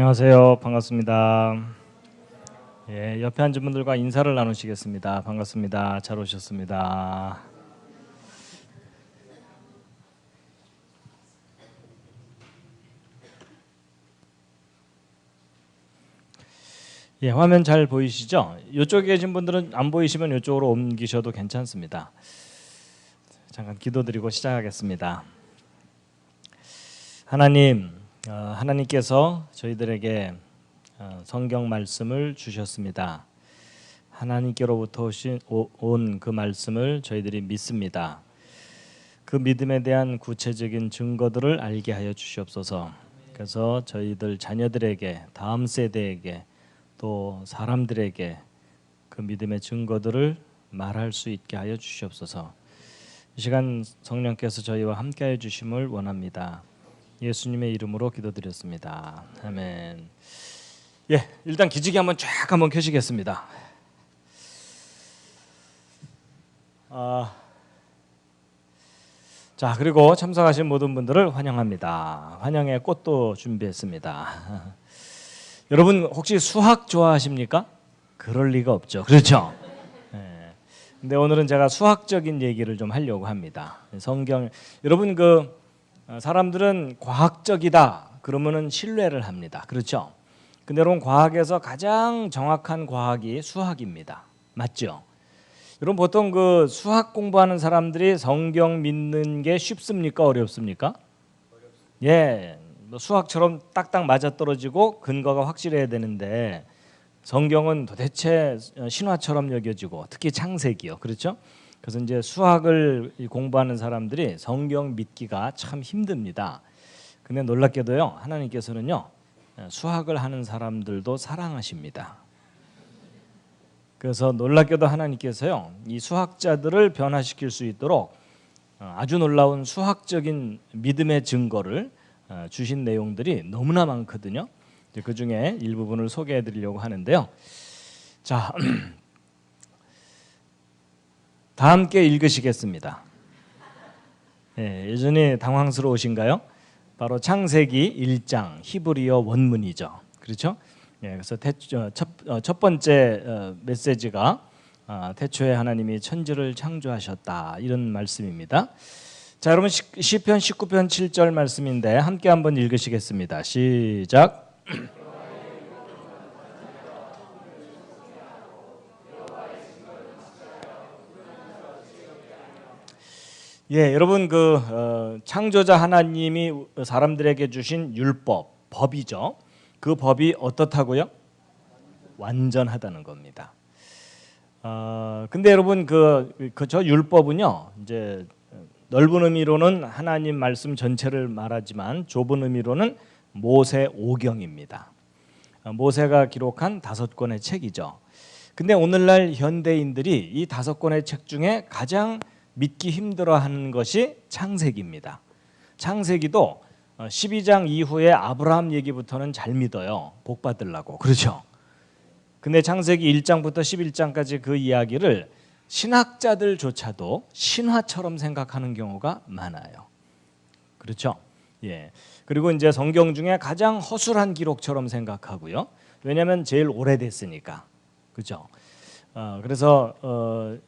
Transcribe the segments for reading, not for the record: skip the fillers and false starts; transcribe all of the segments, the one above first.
안녕하세요. 반갑습니다. 옆에 앉은 분들과 인사를 나누시겠습니다. 반갑습니다. 잘 오셨습니다. 화면 잘 보이시죠? 이쪽에 계신 분들은 안 보이시면 이쪽으로 옮기셔도 괜찮습니다. 잠깐 기도드리고 시작하겠습니다. 하나님께서 저희들에게 성경 말씀을 주셨습니다. 하나님께로부터 온 그 말씀을 저희들이 믿습니다. 그 믿음에 대한 구체적인 증거들을 알게 하여 주시옵소서. 그래서 저희들 자녀들에게, 다음 세대에게, 또 사람들에게 그 믿음의 증거들을 말할 수 있게 하여 주시옵소서. 이 시간 성령께서 저희와 함께하여 주심을 원합니다. 예수님의 이름으로 기도드렸습니다. 아멘. 일단 기지개 한번 켜시겠습니다. 자, 그리고 참석하신 모든 분들을 환영합니다. 환영의 꽃도 준비했습니다. 여러분 혹시 수학 좋아하십니까? 그럴 리가 없죠. 그렇죠? 근데 오늘은 제가 수학적인 얘기를 좀 하려고 합니다. 여러분 사람들은 과학적이다 그러면은 신뢰를 합니다. 그렇죠? 근데 여러분 과학에서 가장 정확한 과학이 수학입니다. 맞죠? 여러분 보통 수학 공부하는 사람들이 성경 믿는 게 쉽습니까? 어렵습니까? 수학처럼 딱딱 맞아떨어지고 근거가 확실해야 되는데 성경은 도대체 신화처럼 여겨지고 특히 창세기요. 그렇죠? 그래서 이제 수학을 공부하는 사람들이 성경 믿기가 참 힘듭니다. 근데 놀랍게도요, 하나님께서는요, 수학을 하는 사람들도 사랑하십니다. 그래서 놀랍게도 하나님께서요, 이 수학자들을 변화시킬 수 있도록 아주 놀라운 수학적인 믿음의 증거를 주신 내용들이 너무나 많거든요. 그 중에 일부분을 소개해 드리려고 하는데요. 자, 다 함께 읽으시겠습니다. 여전히 당황스러우신가요? 바로 창세기 1장 히브리어 원문이죠. 그렇죠? 그래서 첫 번째 메시지가 태초에 하나님이 천지를 창조하셨다 이런 말씀입니다. 자, 여러분 시편 19편 7절 말씀인데 함께 한번 읽으시겠습니다. 시작. 여러분 창조자 하나님이 사람들에게 주신 율법, 법이죠. 그 법이 어떻다고요? 완전하다는 겁니다. 근데 여러분 저 율법은요, 이제 넓은 의미로는 하나님 말씀 전체를 말하지만 좁은 의미로는 모세 오경입니다. 모세가 기록한 5권의 책이죠. 근데 오늘날 현대인들이 이 5권의 책 중에 가장 믿기 힘들어하는 것이 창세기입니다. 창세기도 12장 이후에 아브라함 얘기부터는 잘 믿어요. 복 받으려고. 그렇죠? 근데 창세기 1장부터 11장까지 그 이야기를 신학자들조차도 신화처럼 생각하는 경우가 많아요. 그렇죠? 그리고 이제 성경 중에 가장 허술한 기록처럼 생각하고요. 왜냐하면 제일 오래됐으니까. 그렇죠? 그래서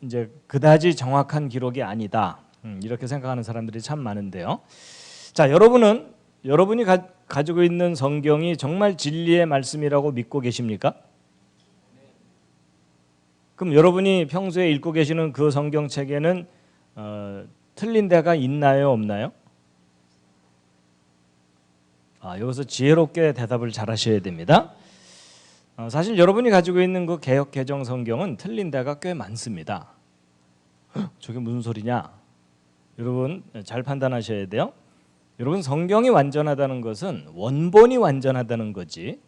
이제 그다지 정확한 기록이 아니다. 이렇게 생각하는 사람들이 참 많은데요. 자, 여러분이 가지고 있는 성경이 정말 진리의 말씀이라고 믿고 계십니까? 그럼 여러분이 평소에 읽고 계시는 그 성경책에는 틀린 데가 있나요, 없나요? 여기서 지혜롭게 대답을 잘 하셔야 됩니다. 사실 여러분이 가지고 있는 그 개역 개정 성경은 틀린 데가 꽤 많습니다. 저게 무슨 소리냐? 여러분 잘 판단하셔야 돼요. 여러분 성경이 완전하다는 것은 원본이 완전하다는 거지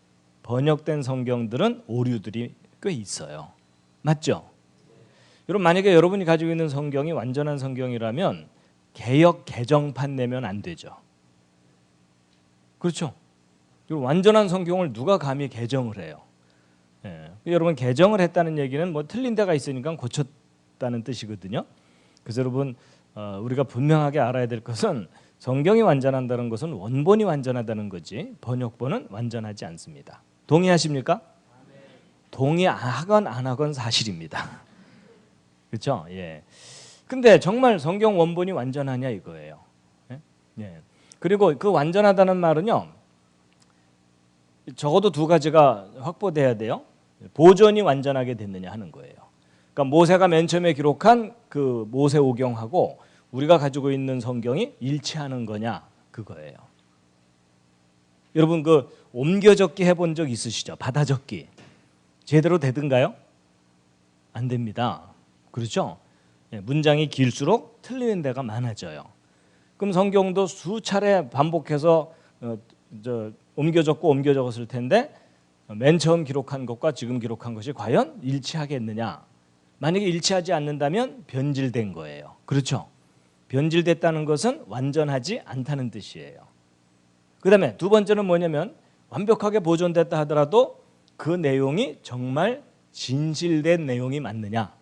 번역된 성경들은 오류들이 꽤 있어요. 맞죠? 여러분 만약에 여러분이 가지고 있는 성경이 완전한 성경이라면 개역 개정판 내면 안 되죠. 그렇죠? 완전한 성경을 누가 감히 개정을 해요? 여러분 개정을 했다는 얘기는 뭐 틀린 데가 있으니까 고쳤다는 뜻이거든요. 그래서 여러분 우리가 분명하게 알아야 될 것은 성경이 완전한다는 것은 원본이 완전하다는 거지 번역본은 완전하지 않습니다. 동의하십니까? 동의하건 안 하건 사실입니다. 그렇죠? 예. 근데 정말 성경 원본이 완전하냐 이거예요. 예? 예. 그리고 그 완전하다는 말은요. 적어도 두 가지가 확보돼야 돼요. 보존이 완전하게 됐느냐 하는 거예요. 그러니까 모세가 맨 처음에 기록한 그 모세오경하고 우리가 가지고 있는 성경이 일치하는 거냐 그거예요. 여러분 그 옮겨 적기 해본 적 있으시죠? 받아 적기 제대로 되든가요? 안 됩니다. 그렇죠? 문장이 길수록 틀리는 데가 많아져요. 그럼 성경도 수차례 반복해서 옮겨 적고 옮겨 적었을 텐데 맨 처음 기록한 것과 지금 기록한 것이 과연 일치하겠느냐? 만약에 일치하지 않는다면 변질된 거예요. 그렇죠? 변질됐다는 것은 완전하지 않다는 뜻이에요. 그 다음에 두 번째는 뭐냐면 완벽하게 보존됐다 하더라도 그 내용이 정말 진실된 내용이 맞느냐,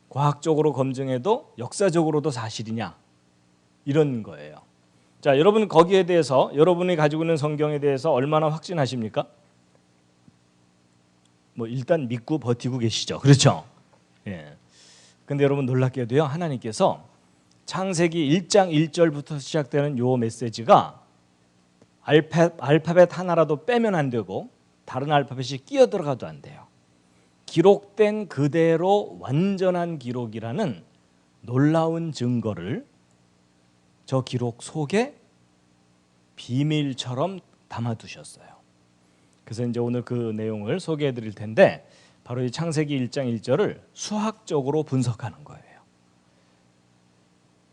과학적으로 검증해도 역사적으로도 사실이냐 이런 거예요. 자, 여러분 거기에 대해서 여러분이 가지고 있는 성경에 대해서 얼마나 확신하십니까? 뭐 일단 믿고 버티고 계시죠. 그렇죠? 예. 근데 여러분 놀랍게도요. 하나님께서 창세기 1장 1절부터 시작되는 요 메시지가 알파벳 하나라도 빼면 안 되고 다른 알파벳이 끼어 들어가도 안 돼요. 기록된 그대로 완전한 기록이라는 놀라운 증거를 저 기록 속에 비밀처럼 담아두셨어요. 그래서 이제 오늘 그 내용을 소개해 드릴 텐데 바로 이 창세기 1장 1절을 수학적으로 분석하는 거예요.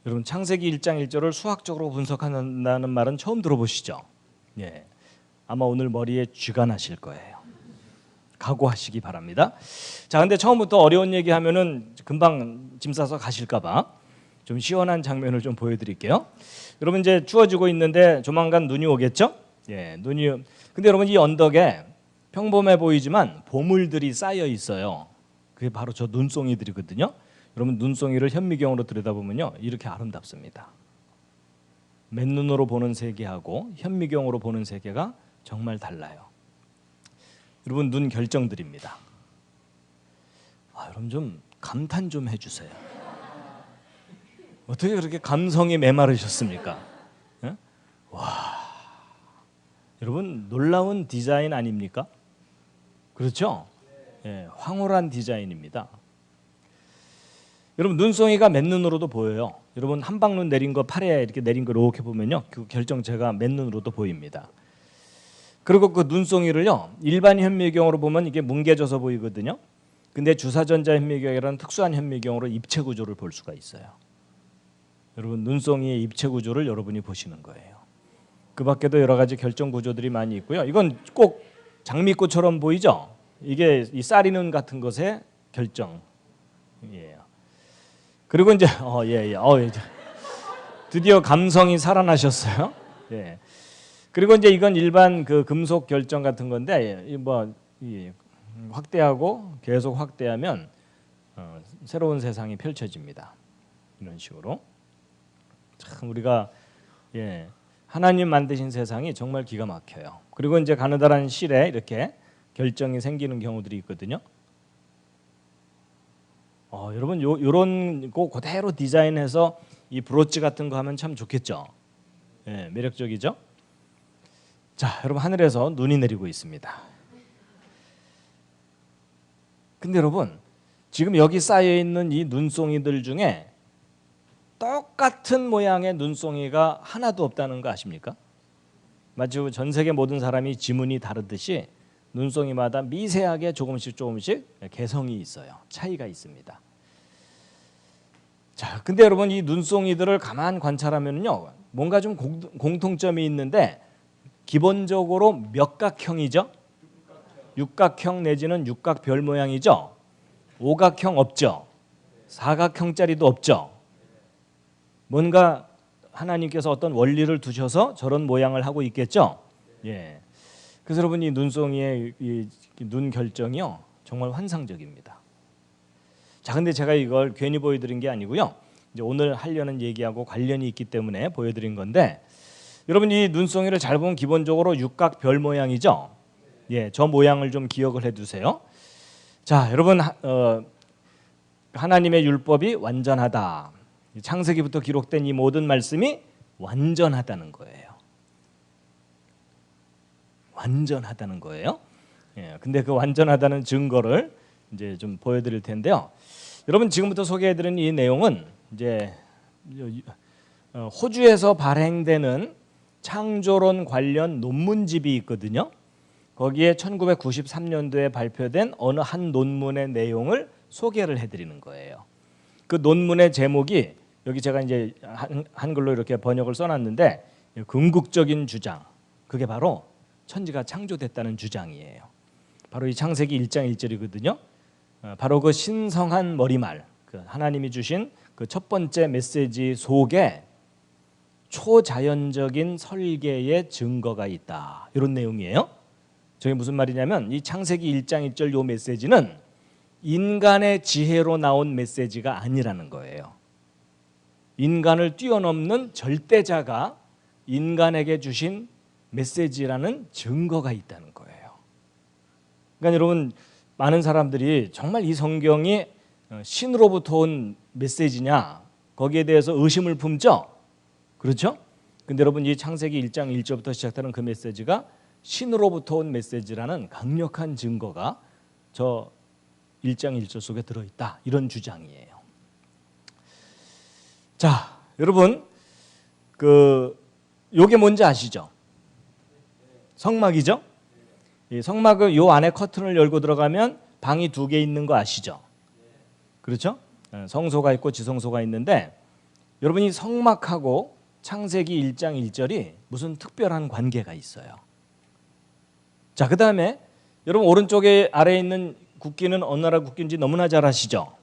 여러분 창세기 1장 1절을 수학적으로 분석한다는 말은 처음 들어보시죠? 예. 아마 오늘 머리에 쥐가 나실 거예요. 각오하시기 바랍니다. 자, 근데 처음부터 어려운 얘기하면은 금방 짐 싸서 가실까봐 좀 시원한 장면을 좀 보여드릴게요. 여러분 이제 추워지고 있는데 조만간 눈이 오겠죠? 예, 눈이. 근데 여러분 이 언덕에 평범해 보이지만 보물들이 쌓여 있어요. 그게 바로 저 눈송이들이거든요. 여러분 눈송이를 현미경으로 들여다보면요 이렇게 아름답습니다. 맨눈으로 보는 세계하고 현미경으로 보는 세계가 정말 달라요. 여러분 눈 결정들입니다. 여러분 좀 감탄 좀 해주세요. 어떻게 그렇게 감성이 메마르셨습니까? 예? 와, 여러분 놀라운 디자인 아닙니까? 그렇죠? 예, 황홀한 디자인입니다. 여러분 눈송이가 맨눈으로도 보여요. 여러분 한방눈 내린 거 팔에 이렇게 내린 거 이렇게 보면요, 그 결정체가 맨눈으로도 보입니다. 그리고 그 눈송이를요 일반 현미경으로 보면 이게 뭉개져서 보이거든요. 근데 주사전자 현미경이라는 특수한 현미경으로 입체 구조를 볼 수가 있어요. 여러분 눈송이의 입체 구조를 여러분이 보시는 거예요. 그 밖에도 여러 가지 결정 구조들이 많이 있고요. 이건 꼭 장미꽃처럼 보이죠? 이게 이 쌀이눈 같은 것의 결정이에요. 그리고 이제 드디어 감성이 살아나셨어요. 예. 그리고 이제 이건 일반 그 금속 결정 같은 건데 확대하고 계속 확대하면 새로운 세상이 펼쳐집니다. 이런 식으로. 참 우리가 하나님 만드신 세상이 정말 기가 막혀요. 그리고 이제 가느다란 실에 이렇게 결정이 생기는 경우들이 있거든요. 여러분 요런 거 그대로 디자인해서 이 브로치 같은 거 하면 참 좋겠죠. 예, 매력적이죠. 자, 여러분 하늘에서 눈이 내리고 있습니다. 근데 여러분 지금 여기 쌓여 있는 이 눈송이들 중에 똑같은 모양의 눈송이가 하나도 없다는 거 아십니까? 마치 전 세계 모든 사람이 지문이 다르듯이 눈송이마다 미세하게 조금씩 개성이 있어요. 차이가 있습니다. 자, 근데 여러분 이 눈송이들을 가만 관찰하면요 뭔가 좀 공통점이 있는데 기본적으로 몇 각형이죠? 육각형 내지는 육각별 모양이죠. 오각형 없죠. 사각형짜리도 없죠. 뭔가 하나님께서 어떤 원리를 두셔서 저런 모양을 하고 있겠죠. 예. 그래서 여러분 이 눈송이의 이 눈 결정이요 정말 환상적입니다. 자, 근데 제가 이걸 괜히 보여드린 게 아니고요. 이제 오늘 하려는 얘기하고 관련이 있기 때문에 보여드린 건데, 여러분 이 눈송이를 잘 보면 기본적으로 육각 별 모양이죠. 예, 저 모양을 좀 기억을 해두세요. 자, 여러분 하나님의 율법이 완전하다. 창세기부터 기록된 이 모든 말씀이 완전하다는 거예요. 완전하다는 거예요. 예, 근데 그 완전하다는 증거를 이제 좀 보여드릴 텐데요. 여러분 지금부터 소개해드리는 이 내용은 이제 호주에서 발행되는 창조론 관련 논문집이 있거든요. 거기에 1993년도에 발표된 어느 한 논문의 내용을 소개를 해드리는 거예요. 그 논문의 제목이 여기 제가 이제 한글로 이렇게 번역을 써놨는데, 궁극적인 주장, 그게 바로 천지가 창조됐다는 주장이에요. 바로 이 창세기 1장 1절이거든요. 바로 그 신성한 머리말, 그 하나님이 주신 그 첫 번째 메시지 속에 초자연적인 설계의 증거가 있다, 이런 내용이에요. 저게 무슨 말이냐면 이 창세기 1장 1절 요 메시지는 인간의 지혜로 나온 메시지가 아니라는 거예요. 인간을 뛰어넘는 절대자가 인간에게 주신 메시지라는 증거가 있다는 거예요. 그러니까 여러분, 많은 사람들이 정말 이 성경이 신으로부터 온 메시지냐, 거기에 대해서 의심을 품죠. 그렇죠? 근데 여러분 이 창세기 1장 1절부터 시작되는 그 메시지가 신으로부터 온 메시지라는 강력한 증거가 저 1장 1절 속에 들어있다, 이런 주장이에요. 자, 여러분 요게 뭔지 아시죠? 성막이죠? 이 성막을 요 안에 커튼을 열고 들어가면 방이 2개 있는 거 아시죠? 그렇죠? 성소가 있고 지성소가 있는데, 여러분 이 성막하고 창세기 1장 1절이 무슨 특별한 관계가 있어요. 자, 그 다음에 여러분 오른쪽에 아래에 있는 국기는 어느 나라 국기인지 너무나 잘 아시죠?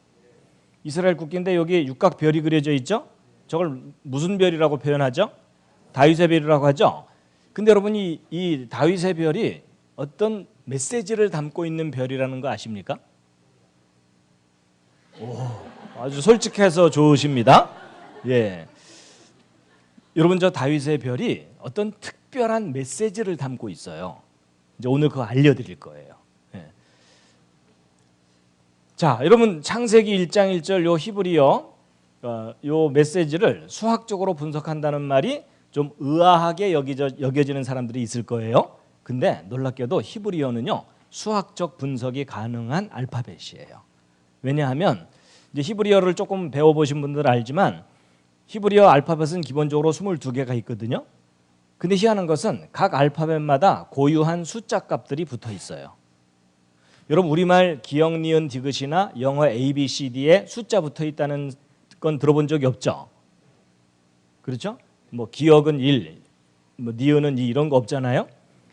이스라엘 국기인데 여기 육각 별이 그려져 있죠? 저걸 무슨 별이라고 표현하죠? 다윗의 별이라고 하죠? 근데 여러분 이 다윗의 별이 어떤 메시지를 담고 있는 별이라는 거 아십니까? 오, 아주 솔직해서 좋으십니다. 예. 여러분 저 다윗의 별이 어떤 특별한 메시지를 담고 있어요. 이제 오늘 그거 알려드릴 거예요. 예. 자, 여러분 창세기 1장 1절 요 히브리어 요 메시지를 수학적으로 분석한다는 말이 좀 의아하게 여겨지는 사람들이 있을 거예요. 근데 놀랍게도 히브리어는요 수학적 분석이 가능한 알파벳이에요. 왜냐하면 이제 히브리어를 조금 배워보신 분들 알지만 히브리어 알파벳은 기본적으로 22개가 있거든요. 근데 희한한 것은 각 알파벳마다 고유한 숫자 값들이 붙어 있어요. 여러분 우리말 기역, 니은, 디귿이나 영어 A, B, C, D에 숫자 붙어 있다는 건 들어본 적이 없죠. 그렇죠? 뭐 기역은 1, 뭐 니은은 2 이런 거 없잖아요.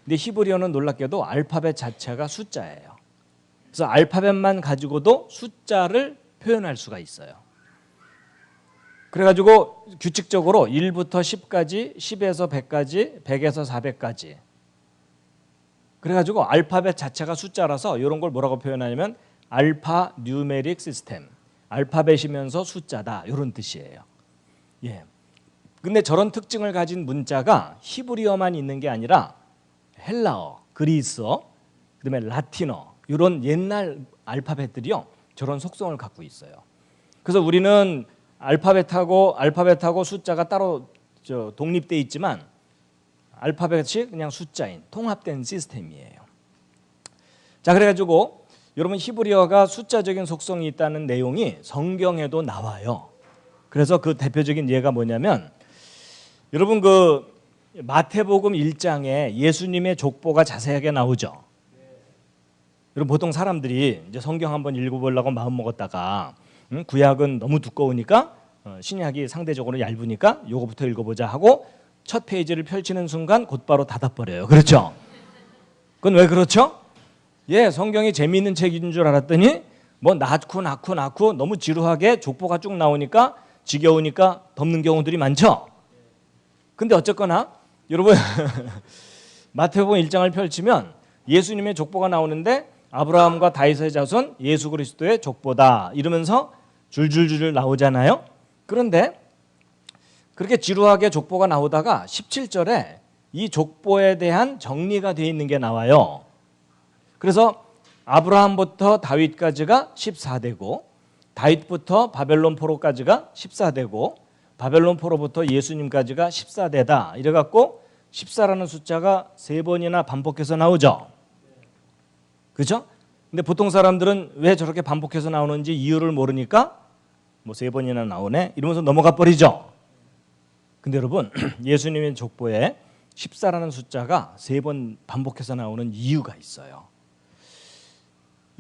근데 히브리어는 놀랍게도 알파벳 자체가 숫자예요. 그래서 알파벳만 가지고도 숫자를 표현할 수가 있어요. 그래가지고 규칙적으로 1부터 10까지, 10에서 100까지, 100에서 400까지. 그래가지고 알파벳 자체가 숫자라서 이런 걸 뭐라고 표현하냐면 알파 뉴메릭 시스템, 알파벳이면서 숫자다, 이런 뜻이에요. 예. 근데 저런 특징을 가진 문자가 히브리어만 있는 게 아니라 헬라어, 그리스어, 그다음에 라틴어, 이런 옛날 알파벳들이요 저런 속성을 갖고 있어요. 그래서 우리는 알파벳하고 숫자가 따로 독립돼 있지만 알파벳이 그냥 숫자인 통합된 시스템이에요. 자, 그래가지고 여러분 히브리어가 숫자적인 속성이 있다는 내용이 성경에도 나와요. 그래서 그 대표적인 예가 뭐냐면 여러분 그 마태복음 1장에 예수님의 족보가 자세하게 나오죠. 여러분 보통 사람들이 이제 성경 한번 읽어보려고 마음 먹었다가 구약은 너무 두꺼우니까 신약이 상대적으로 얇으니까 요거부터 읽어보자 하고 첫 페이지를 펼치는 순간 곧바로 닫아버려요. 그렇죠? 그건 왜 그렇죠? 예, 성경이 재미있는 책인 줄 알았더니 뭐 낳고 너무 지루하게 족보가 쭉 나오니까 지겨우니까 덮는 경우들이 많죠. 근데 어쨌거나 여러분 마태복음 1장을 펼치면 예수님의 족보가 나오는데 아브라함과 다윗의 자손 예수 그리스도의 족보다 이러면서 줄줄줄 나오잖아요. 그런데 그렇게 지루하게 족보가 나오다가 17절에 이 족보에 대한 정리가 되어 있는 게 나와요. 그래서 아브라함부터 다윗까지가 14대고 다윗부터 바벨론 포로까지가 14대고 바벨론 포로부터 예수님까지가 14대다. 이래갖고 14라는 숫자가 3번이나 반복해서 나오죠. 그렇죠? 근데 보통 사람들은 왜 저렇게 반복해서 나오는지 이유를 모르니까 뭐 3번이나 나오네 이러면서 넘어가 버리죠. 근데 여러분 예수님의 족보에 14라는 숫자가 3번 반복해서 나오는 이유가 있어요.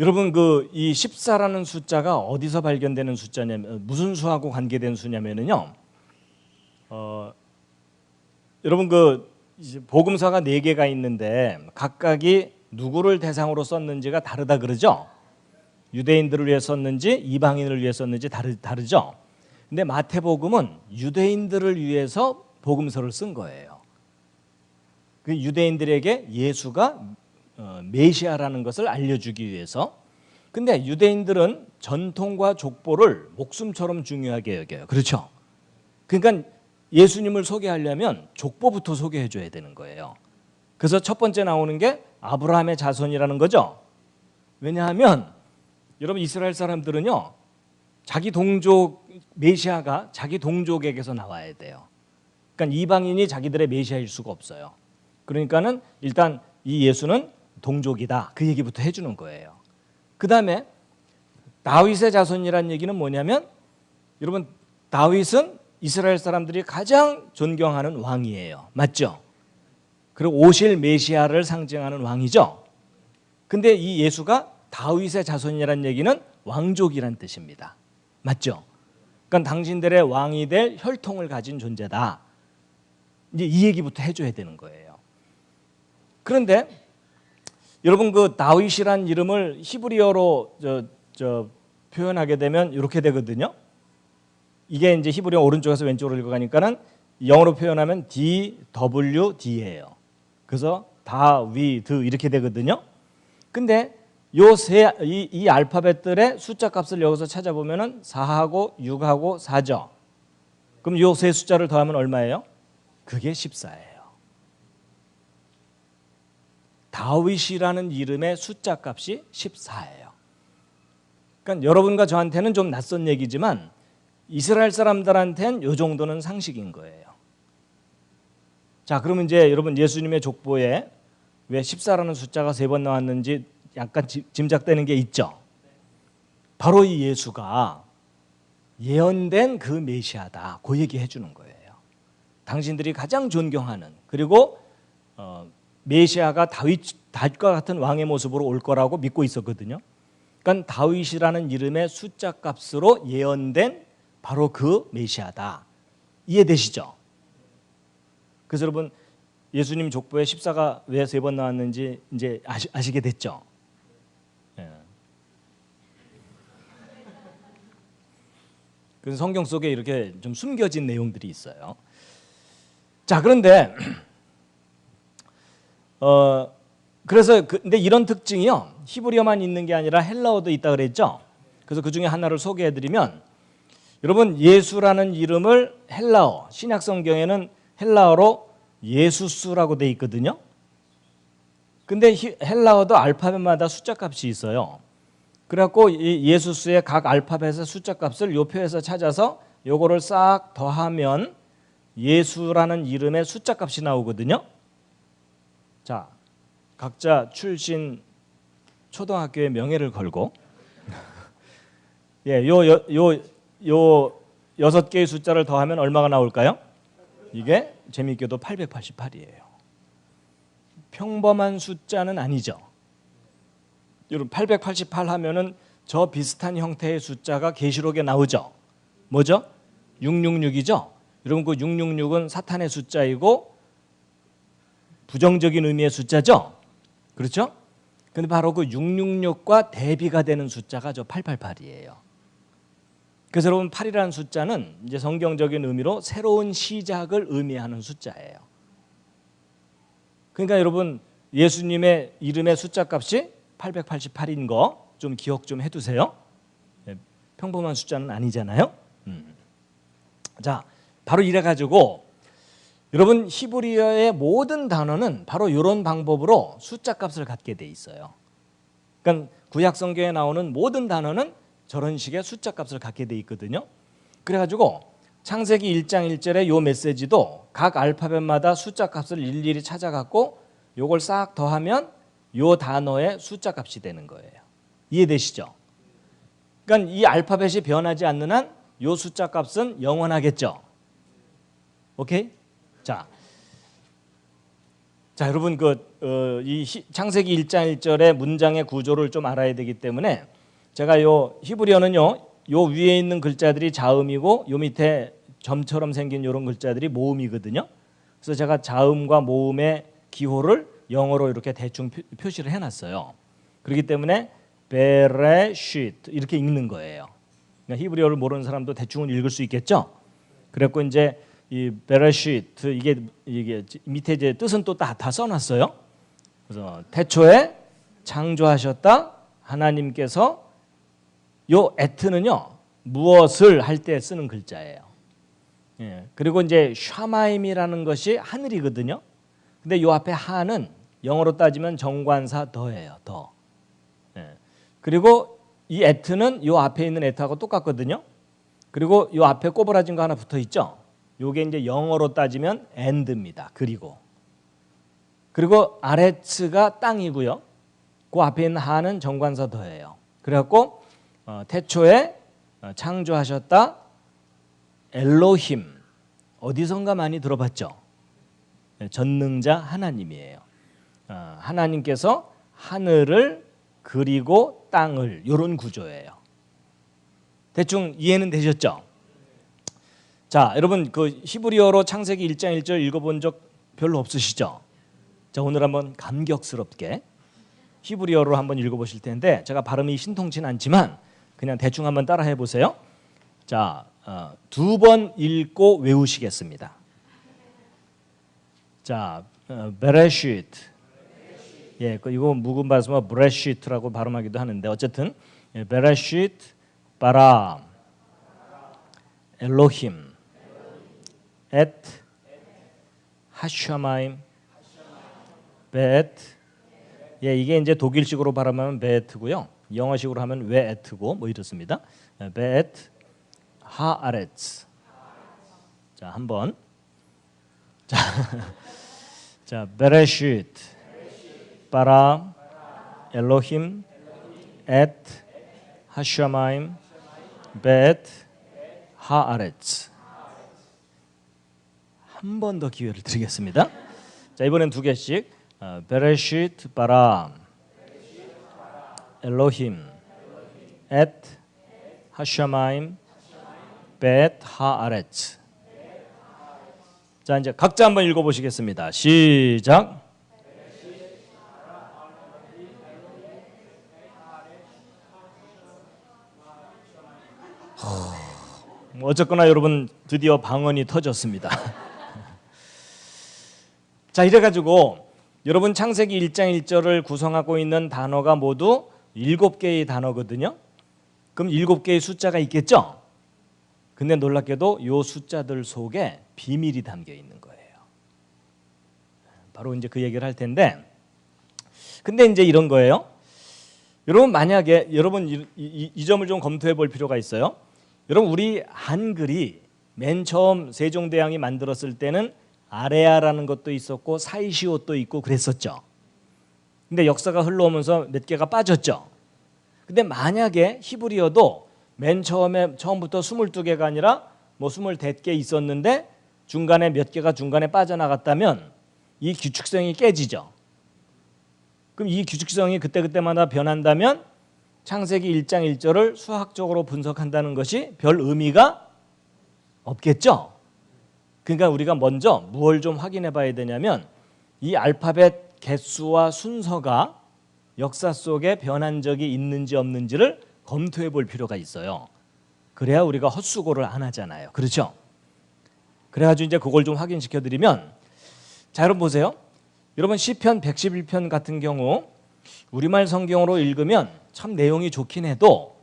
여러분 이 14라는 숫자가 어디서 발견되는 숫자냐면 무슨 수하고 관계된 수냐면요. 여러분 이제 복음서가 4개가 있는데 각각이 누구를 대상으로 썼는지가 다르다 그러죠. 유대인들을 위해 썼는지 이방인을 위해 썼는지 다르죠. 근데 마태복음은 유대인들을 위해서 복음서를 쓴 거예요. 그 유대인들에게 예수가 메시아라는 것을 알려주기 위해서. 근데 유대인들은 전통과 족보를 목숨처럼 중요하게 여겨요. 그렇죠? 그러니까 예수님을 소개하려면 족보부터 소개해 줘야 되는 거예요. 그래서 첫 번째 나오는 게 아브라함의 자손이라는 거죠. 왜냐하면 여러분 이스라엘 사람들은요. 자기 동족 메시아가 자기 동족에게서 나와야 돼요. 그러니까 이방인이 자기들의 메시아일 수가 없어요. 그러니까는 일단 이 예수는 동족이다. 그 얘기부터 해주는 거예요. 그 다음에 다윗의 자손이라는 얘기는 뭐냐면 여러분 다윗은 이스라엘 사람들이 가장 존경하는 왕이에요. 맞죠? 그리고 오실 메시아를 상징하는 왕이죠. 근데 이 예수가 다윗의 자손이라는 얘기는 왕족이란 뜻입니다. 맞죠? 그러니까 당신들의 왕이 될 혈통을 가진 존재다. 이제 이 얘기부터 해줘야 되는 거예요. 그런데 여러분 다윗이란 이름을 히브리어로 표현하게 되면 이렇게 되거든요. 이게 이제 히브리어 오른쪽에서 왼쪽으로 읽어가니까는 영어로 표현하면 DWD예요. 그래서 다위드 이렇게 되거든요. 근데 이 알파벳들의 숫자 값을 여기서 찾아보면은 4하고 6하고 4죠. 그럼 요 세 숫자를 더하면 얼마예요? 그게 14예요. 다윗이라는 이름의 숫자 값이 14예요. 그러니까 여러분과 저한테는 좀 낯선 얘기지만 이스라엘 사람들한테는 요 정도는 상식인 거예요. 자, 그러면 이제 여러분 예수님의 족보에 왜 14라는 숫자가 3번 나왔는지 약간 짐작되는 게 있죠. 바로 이 예수가 예언된 그 메시아다. 그 얘기 해주는 거예요. 당신들이 가장 존경하는 그리고 메시아가 다윗과 같은 왕의 모습으로 올 거라고 믿고 있었거든요. 그러니까 다윗이라는 이름의 숫자 값으로 예언된 바로 그 메시아다. 이해되시죠? 그래서 여러분 예수님 족보에 14가 왜 3번 나왔는지 이제 아시게 됐죠? 예. 그래서 성경 속에 이렇게 좀 숨겨진 내용들이 있어요. 자, 그런데 그래서 근데 이런 특징이요. 히브리어만 있는 게 아니라 헬라어도 있다 그랬죠. 그래서 그 중에 하나를 소개해 드리면 여러분 예수라는 이름을 헬라어 신약 성경에는 헬라어로 예수스라고 돼 있거든요. 근데 헬라어도 알파벳마다 숫자 값이 있어요. 그래갖고 이 예수스의 각 알파벳의 숫자 값을 요 표에서 찾아서 요거를 싹 더하면 예수라는 이름의 숫자 값이 나오거든요. 자, 각자 출신 초등학교의 명예를 걸고 예, 요 6개의 숫자를 더하면 얼마가 나올까요? 이게 재미있게도 888이에요. 평범한 숫자는 아니죠. 여러분 888 하면은 저 비슷한 형태의 숫자가 계시록에 나오죠. 뭐죠? 666이죠. 여러분 그 666은 사탄의 숫자이고 부정적인 의미의 숫자죠. 그렇죠? 근데 바로 그 666과 대비가 되는 숫자가 저 888이에요. 그래서 여러분 8이라는 숫자는 이제 성경적인 의미로 새로운 시작을 의미하는 숫자예요. 그러니까 여러분 예수님의 이름의 숫자 값이 888인 거 좀 기억 좀 해두세요. 평범한 숫자는 아니잖아요. 자, 바로 이래 가지고 여러분 히브리어의 모든 단어는 바로 이런 방법으로 숫자 값을 갖게 돼 있어요. 그러니까 구약 성경에 나오는 모든 단어는 저런 식의 숫자 값을 갖게 돼 있거든요. 그래 가지고 창세기 1장 1절의 요 메시지도 각 알파벳마다 숫자 값을 일일이 찾아 갖고 요걸 싹 더하면 요 단어의 숫자 값이 되는 거예요. 이해되시죠? 그러니까 이 알파벳이 변하지 않는 한 요 숫자 값은 영원하겠죠. 오케이? 자, 여러분 이 창세기 1장 1절의 문장의 구조를 좀 알아야 되기 때문에 제가 요 히브리어는요, 요 위에 있는 글자들이 자음이고 요 밑에 점처럼 생긴 이런 글자들이 모음이거든요. 그래서 제가 자음과 모음의 기호를 영어로 이렇게 대충 표시를 해놨어요. 그렇기 때문에 베레시트 이렇게 읽는 거예요. 그러니까 히브리어를 모르는 사람도 대충은 읽을 수 있겠죠. 그랬고 이제 이 베레시트 이게 밑에 이제 뜻은 또 다 써놨어요. 그래서 태초에 창조하셨다 하나님께서 요 에트는요 무엇을 할 때 쓰는 글자예요. 예. 그리고 이제 샤마임이라는 것이 하늘이거든요. 근데 요 앞에 하는 영어로 따지면 정관사 더예요. 더. 예. 그리고 이 에트는 요 앞에 있는 에트하고 똑같거든요. 그리고 요 앞에 꼬부라진 거 하나 붙어 있죠. 요게 이제 영어로 따지면 and입니다. 그리고 아레츠가 땅이고요. 그 앞에 있는 하는 정관사 더예요. 그래갖고 태초에 창조하셨다 엘로힘 어디선가 많이 들어봤죠. 전능자 하나님이에요. 하나님께서 하늘을 그리고 땅을 이런 구조예요. 대충 이해는 되셨죠? 자, 여러분 그 히브리어로 창세기 1장 1절 읽어본 적 별로 없으시죠? 자, 오늘 한번 감격스럽게 히브리어로 한번 읽어보실 텐데 제가 발음이 신통치는 않지만 그냥 대충 한번 따라해 보세요. 자, 2번 읽고 외우시겠습니다. 자, 베레시트. 예, 이거 묵은 발음은 브레시트라고 발음하기도 하는데 어쨌든 베레시트 바라 엘로힘 엣 하샤마임 베트. 예, 이게 이제 독일식으로 발음하면 베트고요. 영어식으로 하면 웨에트고 뭐 이렇습니다. 베트 하아레츠. 자, 한번. 자, 베레시트 바라 엘로힘 엣 하샤마임 베트 하아레츠. 한 번 더 기회를 드리겠습니다. 자, 이번엔 두 개씩. 베레시트 바라 엘로힘 엣 하샤마임 베트 하아레츠. 자, 이제 각자 한번 읽어보시겠습니다. 시작. 어쨌거나 여러분 드디어 방언이 터졌습니다. 자, 이래가지고 여러분 창세기 1장 1절을 구성하고 있는 단어가 모두 7개의 단어거든요. 그럼 7개의 숫자가 있겠죠? 근데 놀랍게도 이 숫자들 속에 비밀이 담겨 있는 거예요. 바로 이제 그 얘기를 할 텐데, 근데 이제 이런 거예요. 여러분 만약에 여러분 이 점을 좀 검토해 볼 필요가 있어요. 여러분 우리 한글이 맨 처음 세종대왕이 만들었을 때는 아레아라는 것도 있었고 사이시옷도 있고 그랬었죠. 근데 역사가 흘러오면서 몇 개가 빠졌죠. 근데 만약에 히브리어도 맨 처음부터 22개가 아니라 뭐 24개 있었는데 중간에 몇 개가 중간에 빠져나갔다면 이 규칙성이 깨지죠. 그럼 이 규칙성이 그때그때마다 변한다면 창세기 1장 1절을 수학적으로 분석한다는 것이 별 의미가 없겠죠. 그러니까 우리가 먼저 무엇을 좀 확인해 봐야 되냐면 이 알파벳 개수와 순서가 역사 속에 변한 적이 있는지 없는지를 검토해 볼 필요가 있어요. 그래야 우리가 헛수고를 안 하잖아요. 그렇죠? 그래가지고 이제 그걸 좀 확인시켜 드리면, 자, 여러분 보세요. 여러분 시편 111편 같은 경우 우리말 성경으로 읽으면 참 내용이 좋긴 해도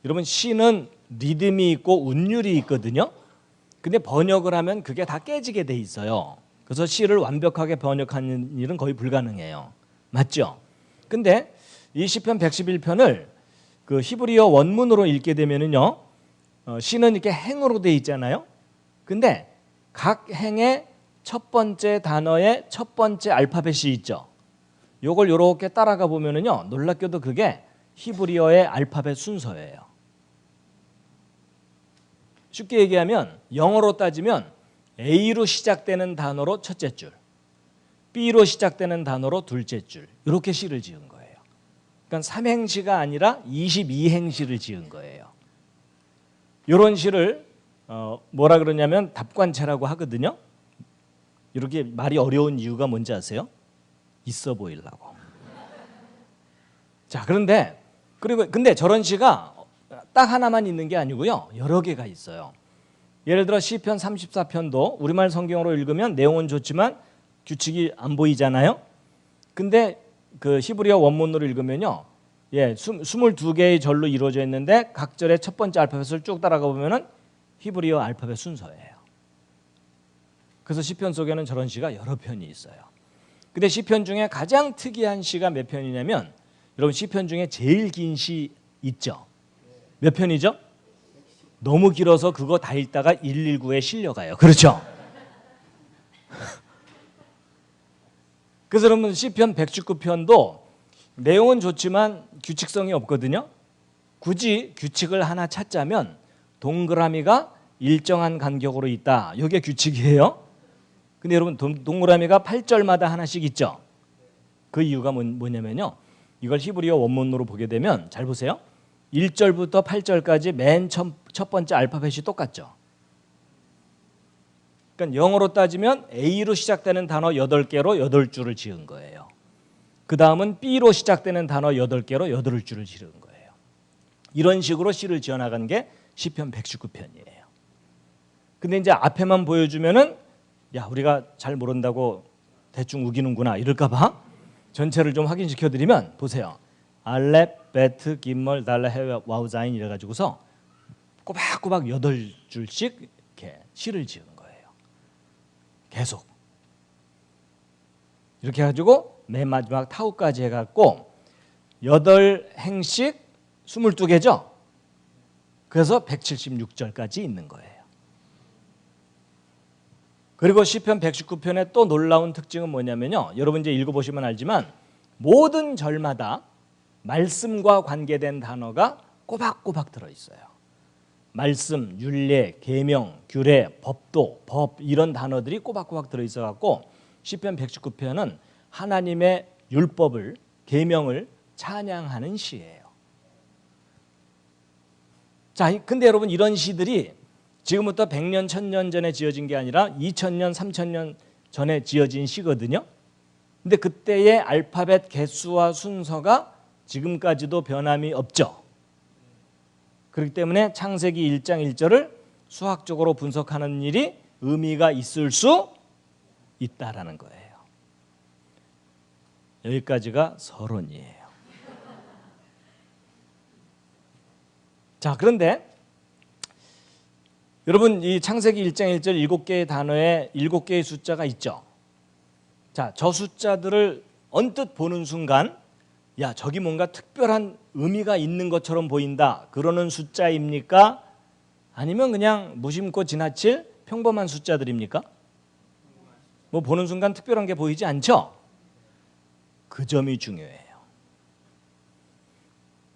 여러분 시는 리듬이 있고 운율이 있거든요. 근데 번역을 하면 그게 다 깨지게 돼 있어요. 그래서 시를 완벽하게 번역하는 일은 거의 불가능해요. 맞죠? 근데 이 시편 111편을 그 히브리어 원문으로 읽게 되면은요, 시는 이렇게 행으로 돼 있잖아요. 근데 각 행의 첫 번째 단어에 첫 번째 알파벳이 있죠. 요걸 요렇게 따라가 보면은요, 놀랍게도 그게 히브리어의 알파벳 순서예요. 쉽게 얘기하면 영어로 따지면 A로 시작되는 단어로 첫째 줄, B로 시작되는 단어로 둘째 줄, 이렇게 시를 지은 거예요. 그러니까 삼행시가 아니라 22행시를 지은 거예요. 이런 시를 뭐라 그러냐면 답관체라고 하거든요. 이렇게 말이 어려운 이유가 뭔지 아세요? 있어 보이려고. 자, 근데 저런 시가 딱 하나만 있는 게 아니고요, 여러 개가 있어요. 예를 들어 시편 34편도 우리말 성경으로 읽으면 내용은 좋지만 규칙이 안 보이잖아요. 근데 그 히브리어 원문으로 읽으면요, 22개의 절로 이루어져 있는데 각 절의 첫 번째 알파벳을 쭉 따라가 보면은 히브리어 알파벳 순서예요. 그래서 시편 속에는 저런 시가 여러 편이 있어요. 근데 시편 중에 가장 특이한 시가 몇 편이냐면, 여러분 시편 중에 제일 긴 시 있죠? 몇 편이죠? 너무 길어서 그거 다 읽다가 119에 실려가요. 그렇죠? 그래서 여러분 시편 119편도 내용은 좋지만 규칙성이 없거든요. 굳이 규칙을 하나 찾자면 동그라미가 일정한 간격으로 있다, 이게 규칙이에요. 근데 여러분 동그라미가 8절마다 하나씩 있죠. 그 이유가 뭐냐면요, 이걸 히브리어 원문으로 보게 되면 잘 보세요. 1절부터 8절까지 맨 첫 번째 알파벳이 똑같죠. 그러니까 영어로 따지면 A로 시작되는 단어 8개로 8줄을 지은 거예요. 그 다음은 B로 시작되는 단어 8개로 8줄을 지은 거예요. 이런 식으로 시를 지어나간 게 시편 119편이에요. 근데 이제 앞에만 보여주면은 야, 우리가 잘 모른다고 대충 우기는구나 이럴까 봐 전체를 좀 확인시켜 드리면, 보세요. 알렙, 베트, 김멀, 달라, 헤, 와우자인 이래가지고서 꼬박꼬박 8줄씩 이렇게 시를 지은 거예요. 계속 이렇게 해가지고 맨 마지막 타우까지 해갖고 8행씩 22개죠. 그래서 176절까지 있는 거예요. 그리고 시편 119편의 또 놀라운 특징은 뭐냐면요, 여러분 이제 읽어보시면 알지만 모든 절마다 말씀과 관계된 단어가 꼬박꼬박 들어있어요. 말씀, 율례, 계명, 규례, 법도, 법, 이런 단어들이 꼬박꼬박 들어있어갖고 시편 119편은 하나님의 율법을, 계명을 찬양하는 시예요. 자, 근데 여러분 이런 시들이 지금부터 100년, 1000년 전에 지어진 게 아니라 2000년, 3000년 전에 지어진 시거든요. 근데 그때의 알파벳 개수와 순서가 지금까지도 변함이 없죠. 그렇기 때문에 창세기 1장 1절을 수학적으로 분석하는 일이 의미가 있을 수 있다라는 거예요. 여기까지가 서론이에요. 자, 그런데 여러분 이 창세기 1장 1절 7개의 단어에 7개의 숫자가 있죠. 자, 저 숫자들을 언뜻 보는 순간 야, 저기 뭔가 특별한 의미가 있는 것처럼 보인다, 그러는 숫자입니까? 아니면 그냥 무심코 지나칠 평범한 숫자들입니까? 뭐 보는 순간 특별한 게 보이지 않죠? 그 점이 중요해요.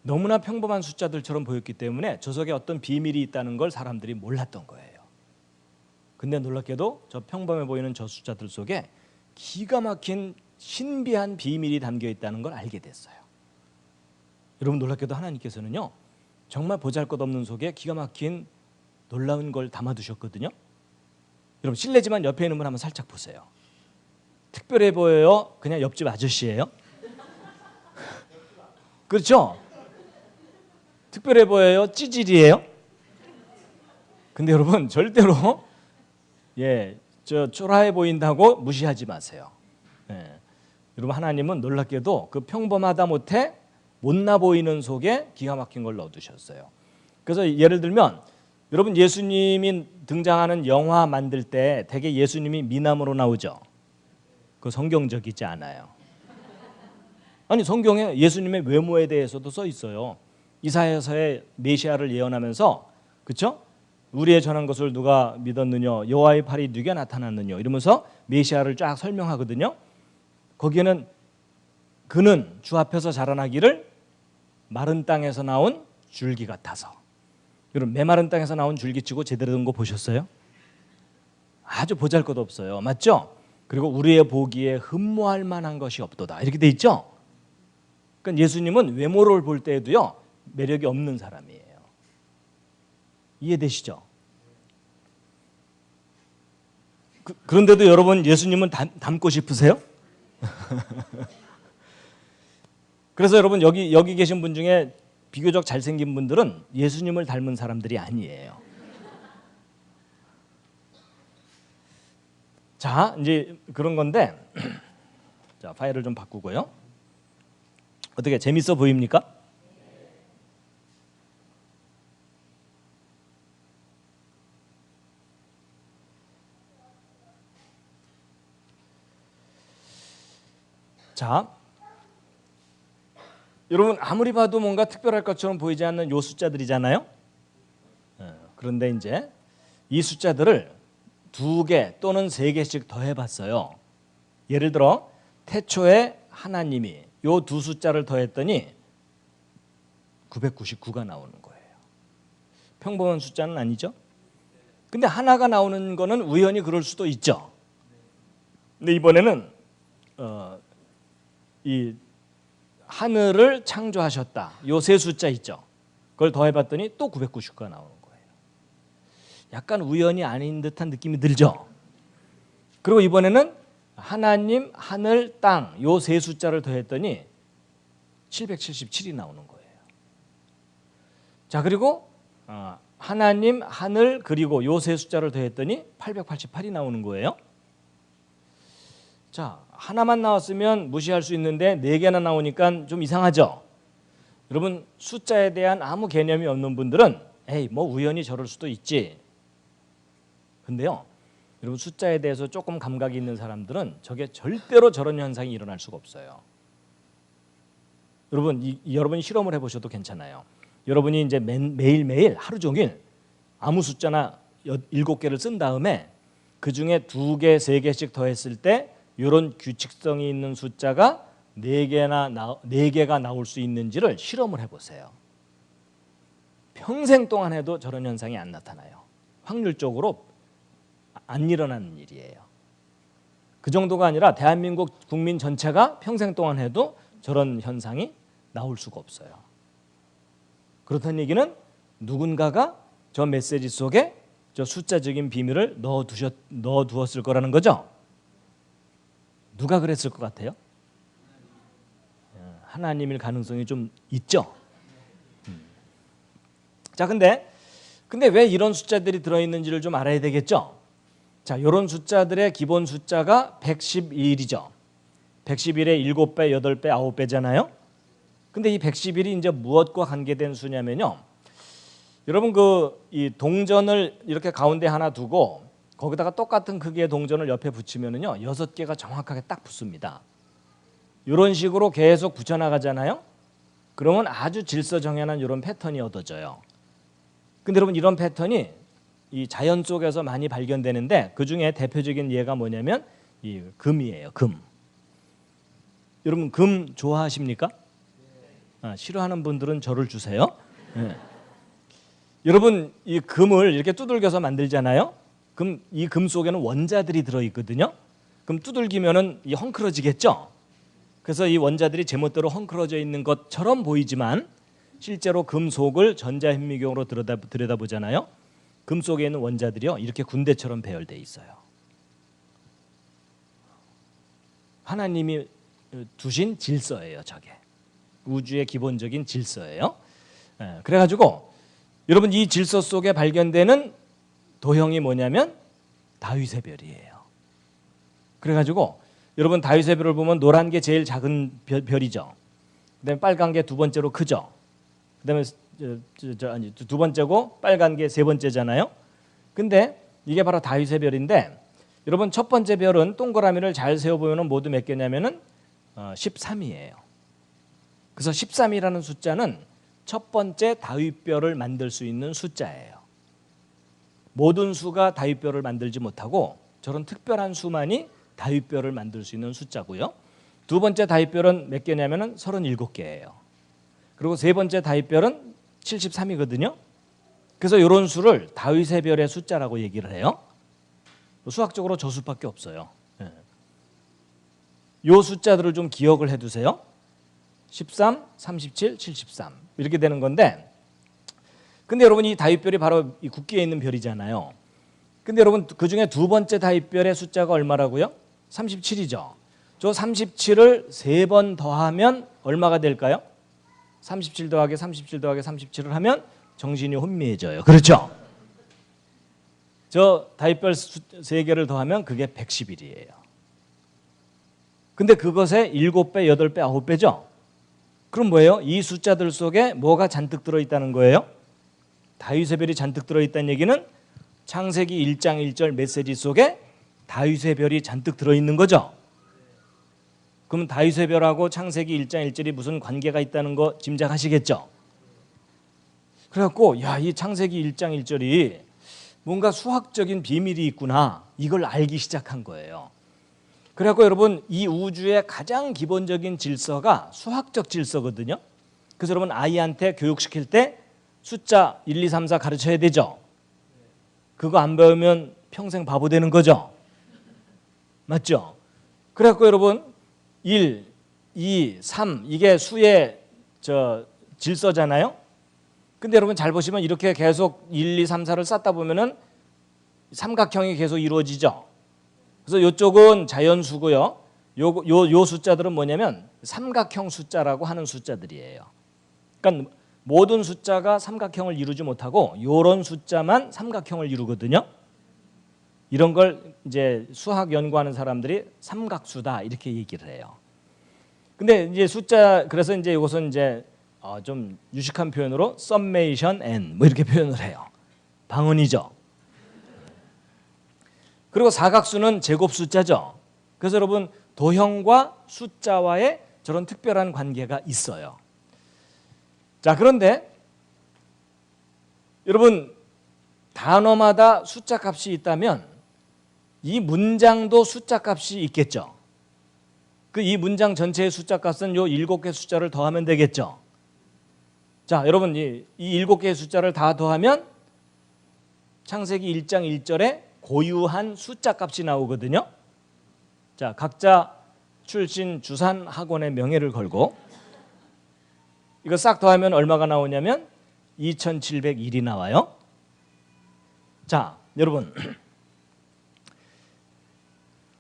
너무나 평범한 숫자들처럼 보였기 때문에 저 속에 어떤 비밀이 있다는 걸 사람들이 몰랐던 거예요. 근데 놀랍게도 저 평범해 보이는 저 숫자들 속에 기가 막힌 신비한 비밀이 담겨 있다는 걸 알게 됐어요. 여러분 놀랍게도 하나님께서는요, 정말 보잘것없는 속에 기가 막힌 놀라운 걸 담아두셨거든요. 여러분 실례지만 옆에 있는 분 한번 살짝 보세요. 특별해 보여요? 그냥 옆집 아저씨예요? 그렇죠? 특별해 보여요? 찌질이에요? 근데 여러분 절대로 저 초라해 보인다고 무시하지 마세요. 여러분 하나님은 놀랍게도 그 평범하다 못해 못나 보이는 속에 기가 막힌 걸 넣어두셨어요. 그래서 예를 들면 여러분 예수님이 등장하는 영화 만들 때 대개 예수님이 미남으로 나오죠. 그 성경적이지 않아요. 아니 성경에 예수님의 외모에 대해서도 써 있어요. 이사야서의 메시아를 예언하면서 그렇죠? 우리의 전한 것을 누가 믿었느냐 여호와의 팔이 누게 나타났느냐 이러면서 메시아를 쫙 설명하거든요. 거기에는 그는 주 앞에서 자라나기를 마른 땅에서 나온 줄기 같아서. 여러분 메마른 땅에서 나온 줄기치고 제대로 된 거 보셨어요? 아주 보잘것없어요. 맞죠? 그리고 우리의 보기에 흠모할 만한 것이 없도다 이렇게 돼 있죠? 그러니까 예수님은 외모를 볼 때에도요 매력이 없는 사람이에요. 이해되시죠? 그런데도 여러분 예수님은 닮고 싶으세요? 그래서 여러분 여기 계신 분 중에 비교적 잘생긴 분들은 예수님을 닮은 사람들이 아니에요. 자, 이제 그런 건데 자, 파일을 좀 바꾸고요. 어떻게 재밌어 보입니까? 자, 여러분 아무리 봐도 뭔가 특별할 것처럼 보이지 않는 요 숫자들이잖아요. 그런데 이제 이 숫자들을 2개 또는 3개씩 더해봤어요. 예를 들어 태초에 하나님이 요 두 숫자를 더했더니 999가 나오는 거예요. 평범한 숫자는 아니죠. 근데 하나가 나오는 거는 우연히 그럴 수도 있죠. 근데 이번에는 이 하늘을 창조하셨다. 요 세 숫자 있죠. 그걸 더해봤더니 또 999가 나오는 거예요. 약간 우연이 아닌 듯한 느낌이 들죠. 그리고 이번에는 하나님, 하늘, 땅 요 세 숫자를 더했더니 777이 나오는 거예요. 자, 그리고 하나님, 하늘 그리고 요 세 숫자를 더했더니 888이 나오는 거예요. 자, 하나만 나왔으면 무시할 수 있는데 4개나 나오니까 좀 이상하죠. 여러분 숫자에 대한 아무 개념이 없는 분들은 에이 뭐 우연히 저럴 수도 있지. 근데요, 여러분 숫자에 대해서 조금 감각이 있는 사람들은 저게 절대로 저런 현상이 일어날 수가 없어요. 여러분 여러분이 실험을 해보셔도 괜찮아요. 여러분이 이제 매일매일 하루 종일 아무 숫자나 7개를 쓴 다음에 그 중에 2개, 3개씩 더했을 때 이런 규칙성이 있는 숫자가 4개가 나올 수 있는지를 실험을 해보세요. 평생 동안 해도 저런 현상이 안 나타나요. 확률적으로 안 일어나는 일이에요. 그 정도가 아니라 대한민국 국민 전체가 평생 동안 해도 저런 현상이 나올 수가 없어요. 그렇다는 얘기는 누군가가 저 메시지 속에 저 숫자적인 비밀을 넣어두었을 거라는 거죠. 누가 그랬을 것 같아요? 하나님일 가능성이 좀 있죠. 자, 근데 왜 이런 숫자들이 들어있는지를 좀 알아야 되겠죠. 자, 이런 숫자들의 기본 숫자가 111이죠. 111의 7배, 8배, 9배잖아요. 근데 이 111이 이제 무엇과 관계된 수냐면요. 여러분 이 동전을 이렇게 가운데 하나 두고 거기다가 똑같은 크기의 동전을 옆에 붙이면은요 6개가 정확하게 딱 붙습니다. 이런 식으로 계속 붙여나가잖아요. 그러면 아주 질서정연한 이런 패턴이 얻어져요. 근데 여러분 이런 패턴이 이 자연 속에서 많이 발견되는데 그 중에 대표적인 예가 뭐냐면 이 금이에요. 금. 여러분 금 좋아하십니까? 싫어하는 분들은 저를 주세요. 네. 여러분 이 금을 이렇게 두들겨서 만들잖아요. 그럼 이 금 속에는 원자들이 들어있거든요. 그럼 두들기면은 이 헝클어지겠죠. 그래서 이 원자들이 제멋대로 헝클어져 있는 것처럼 보이지만 실제로 금 속을 전자현미경으로 들여다보잖아요. 금 속에 있는 원자들이요 이렇게 군대처럼 배열돼 있어요. 하나님이 두신 질서예요. 저게 우주의 기본적인 질서예요. 그래가지고 여러분 이 질서 속에 발견되는 도형이 뭐냐면 다윗의 별이에요. 그래가지고 여러분 다윗의 별을 보면 노란 게 제일 작은 별이죠. 그다음에 빨간 게 두 번째로 크죠. 그다음에 아니 두 번째고 빨간 게 세 번째잖아요. 근데 이게 바로 다윗의 별인데 여러분 첫 번째 별은 동그라미를 잘 세워 보면은 모두 몇 개냐면은 13이에요. 그래서 13이라는 숫자는 첫 번째 다윗별을 만들 수 있는 숫자예요. 모든 수가 다윗별을 만들지 못하고 저런 특별한 수만이 다윗별을 만들 수 있는 숫자고요. 두 번째 다윗별은 몇 개냐면은 37개예요. 그리고 세 번째 다윗별은 73이거든요. 그래서 이런 수를 다윗의 별의 숫자라고 얘기를 해요. 수학적으로 저 수밖에 없어요. 이 숫자들을 좀 기억을 해두세요. 13, 37, 73 이렇게 되는 건데, 근데 여러분 이 다윗별이 바로 이 국기에 있는 별이잖아요. 근데 여러분 그 중에 두 번째 다윗별의 숫자가 얼마라고요? 37이죠. 저 37을 세 번 더하면 얼마가 될까요? 37 더하기 37 더하기 37을 하면 정신이 혼미해져요. 그렇죠? 저 다윗별 세 개를 더하면 그게 111이에요. 근데 그것의 7배, 8배, 9배죠? 그럼 뭐예요? 이 숫자들 속에 뭐가 잔뜩 들어있다는 거예요? 다윗의 별이 잔뜩 들어있다는 얘기는 창세기 1장 1절 메시지 속에 다윗의 별이 잔뜩 들어있는 거죠. 그럼 다윗의 별하고 창세기 1장 1절이 무슨 관계가 있다는 거 짐작하시겠죠? 그래갖고 이 창세기 1장 1절이 뭔가 수학적인 비밀이 있구나, 이걸 알기 시작한 거예요. 그래갖고 여러분 이 우주의 가장 기본적인 질서가 수학적 질서거든요. 그래서 여러분 아이한테 교육시킬 때 숫자 1, 2, 3, 4 가르쳐야 되죠. 그거 안 배우면 평생 바보 되는 거죠. 맞죠? 그래갖고 여러분 1, 2, 3 이게 수의 질서잖아요. 근데 여러분 잘 보시면 이렇게 계속 1, 2, 3, 4를 쌓다 보면은 삼각형이 계속 이루어지죠. 그래서 이쪽은 자연수고요. 요 숫자들은 뭐냐면 삼각형 숫자라고 하는 숫자들이에요. 그러니까 모든 숫자가 삼각형을 이루지 못하고 이런 숫자만 삼각형을 이루거든요. 이런 걸 이제 수학 연구하는 사람들이 삼각수다 이렇게 얘기를 해요. 근데 이제 숫자, 그래서 이제 이것은 이제 좀 유식한 표현으로 summation n 뭐 이렇게 표현을 해요. 방언이죠. 그리고 사각수는 제곱 숫자죠. 그래서 여러분 도형과 숫자와의 저런 특별한 관계가 있어요. 자, 그런데 여러분 단어마다 숫자 값이 있다면 이 문장도 숫자 값이 있겠죠. 그 이 문장 전체의 숫자 값은 요 7개 숫자를 더하면 되겠죠. 자, 여러분 이 7개의 숫자를 다 더하면 창세기 1장 1절에 고유한 숫자 값이 나오거든요. 자, 각자 출신 주산 학원의 명예를 걸고 이거 싹 더하면 얼마가 나오냐면 2701이 나와요. 자, 여러분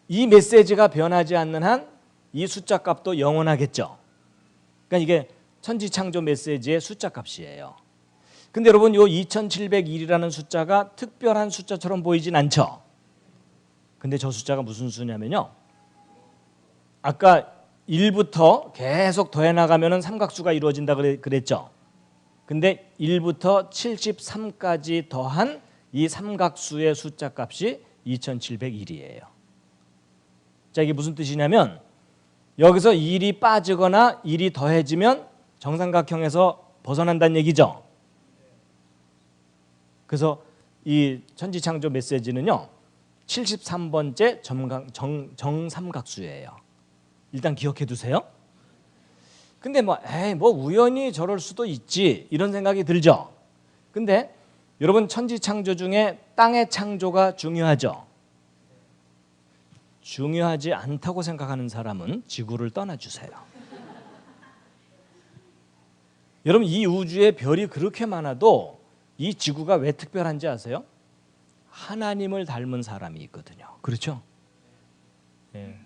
이 메시지가 변하지 않는 한 이 숫자 값도 영원하겠죠. 그러니까 이게 천지창조 메시지의 숫자 값이에요. 근데 여러분 요 2701이라는 숫자가 특별한 숫자처럼 보이진 않죠. 근데 저 숫자가 무슨 수냐면요, 아까 1부터 계속 더해 나가면은 삼각수가 이루어진다 그랬죠. 근데 1부터 73까지 더한 이 삼각수의 숫자 값이 2701이에요. 자, 이게 무슨 뜻이냐면 여기서 1이 빠지거나 1이 더해지면 정삼각형에서 벗어난다는 얘기죠. 그래서 이 천지창조 메시지는요 73번째 정삼각수예요. 일단 기억해 두세요. 근데 뭐 우연히 저럴 수도 있지 이런 생각이 들죠. 근데 여러분 천지창조 중에 땅의 창조가 중요하죠. 중요하지 않다고 생각하는 사람은 지구를 떠나주세요. 여러분 이 우주에 별이 그렇게 많아도 이 지구가 왜 특별한지 아세요? 하나님을 닮은 사람이 있거든요. 그렇죠? 예.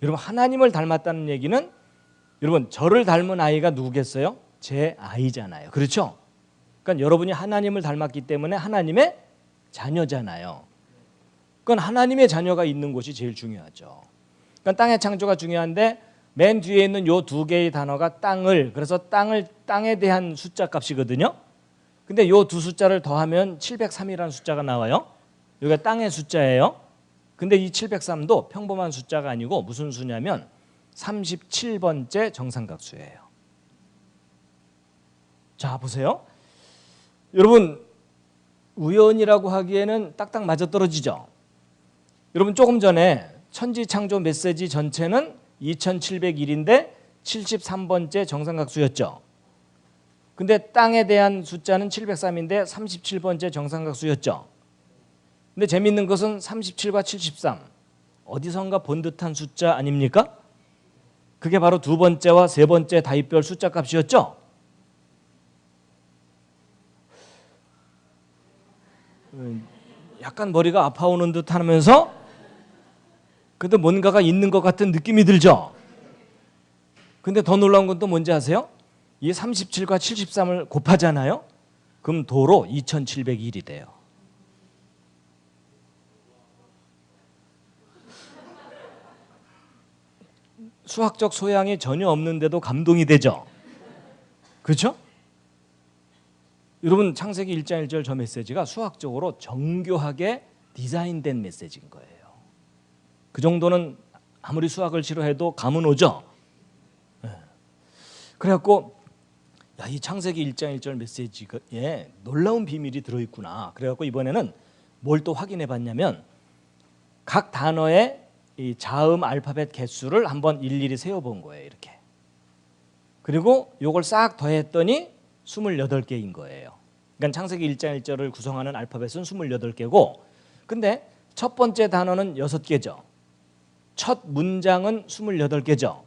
여러분 하나님을 닮았다는 얘기는 여러분 저를 닮은 아이가 누구겠어요? 제 아이잖아요. 그렇죠? 그러니까 여러분이 하나님을 닮았기 때문에 하나님의 자녀잖아요. 그건 하나님의 자녀가 있는 곳이 제일 중요하죠. 그러니까 땅의 창조가 중요한데 맨 뒤에 있는 요 두 개의 단어가 땅을, 그래서 땅에 대한 숫자 값이거든요. 근데 요 두 숫자를 더하면 703이라는 숫자가 나와요. 여기가 땅의 숫자예요. 근데 이 703도 평범한 숫자가 아니고 무슨 수냐면 37번째 정삼각수예요. 자, 보세요. 여러분, 우연이라고 하기에는 딱딱 맞아떨어지죠. 여러분, 조금 전에 천지창조 메시지 전체는 2701인데 73번째 정삼각수였죠. 근데 땅에 대한 숫자는 703인데 37번째 정삼각수였죠. 근데 재미있는 것은 37과 73 어디선가 본 듯한 숫자 아닙니까? 그게 바로 두 번째와 세 번째 다입별 숫자 값이었죠. 약간 머리가 아파오는 듯 하면서 근데 뭔가가 있는 것 같은 느낌이 들죠. 근데 더 놀라운 건 또 뭔지 아세요? 이 37과 73을 곱하잖아요. 그럼 도로 2701이 돼요. 수학적 소양이 전혀 없는데도 감동이 되죠. 그렇죠? 여러분, 창세기 1장 1절 저 메시지가 수학적으로 정교하게 디자인된 메시지인 거예요. 그 정도는 아무리 수학을 싫어해도 감은 오죠. 그래갖고 야, 이 창세기 1장 1절 메시지에 놀라운 비밀이 들어있구나. 그래갖고 이번에는 뭘 또 확인해 봤냐면 각 단어의 이 자음 알파벳 개수를 한번 일일이 세어본 거예요. 이렇게. 그리고 요걸 싹 더했더니 28개인 거예요. 그러니까 창세기 1장 1절을 구성하는 알파벳은 28개고 근데 첫 번째 단어는 6개죠. 첫 문장은 28개죠.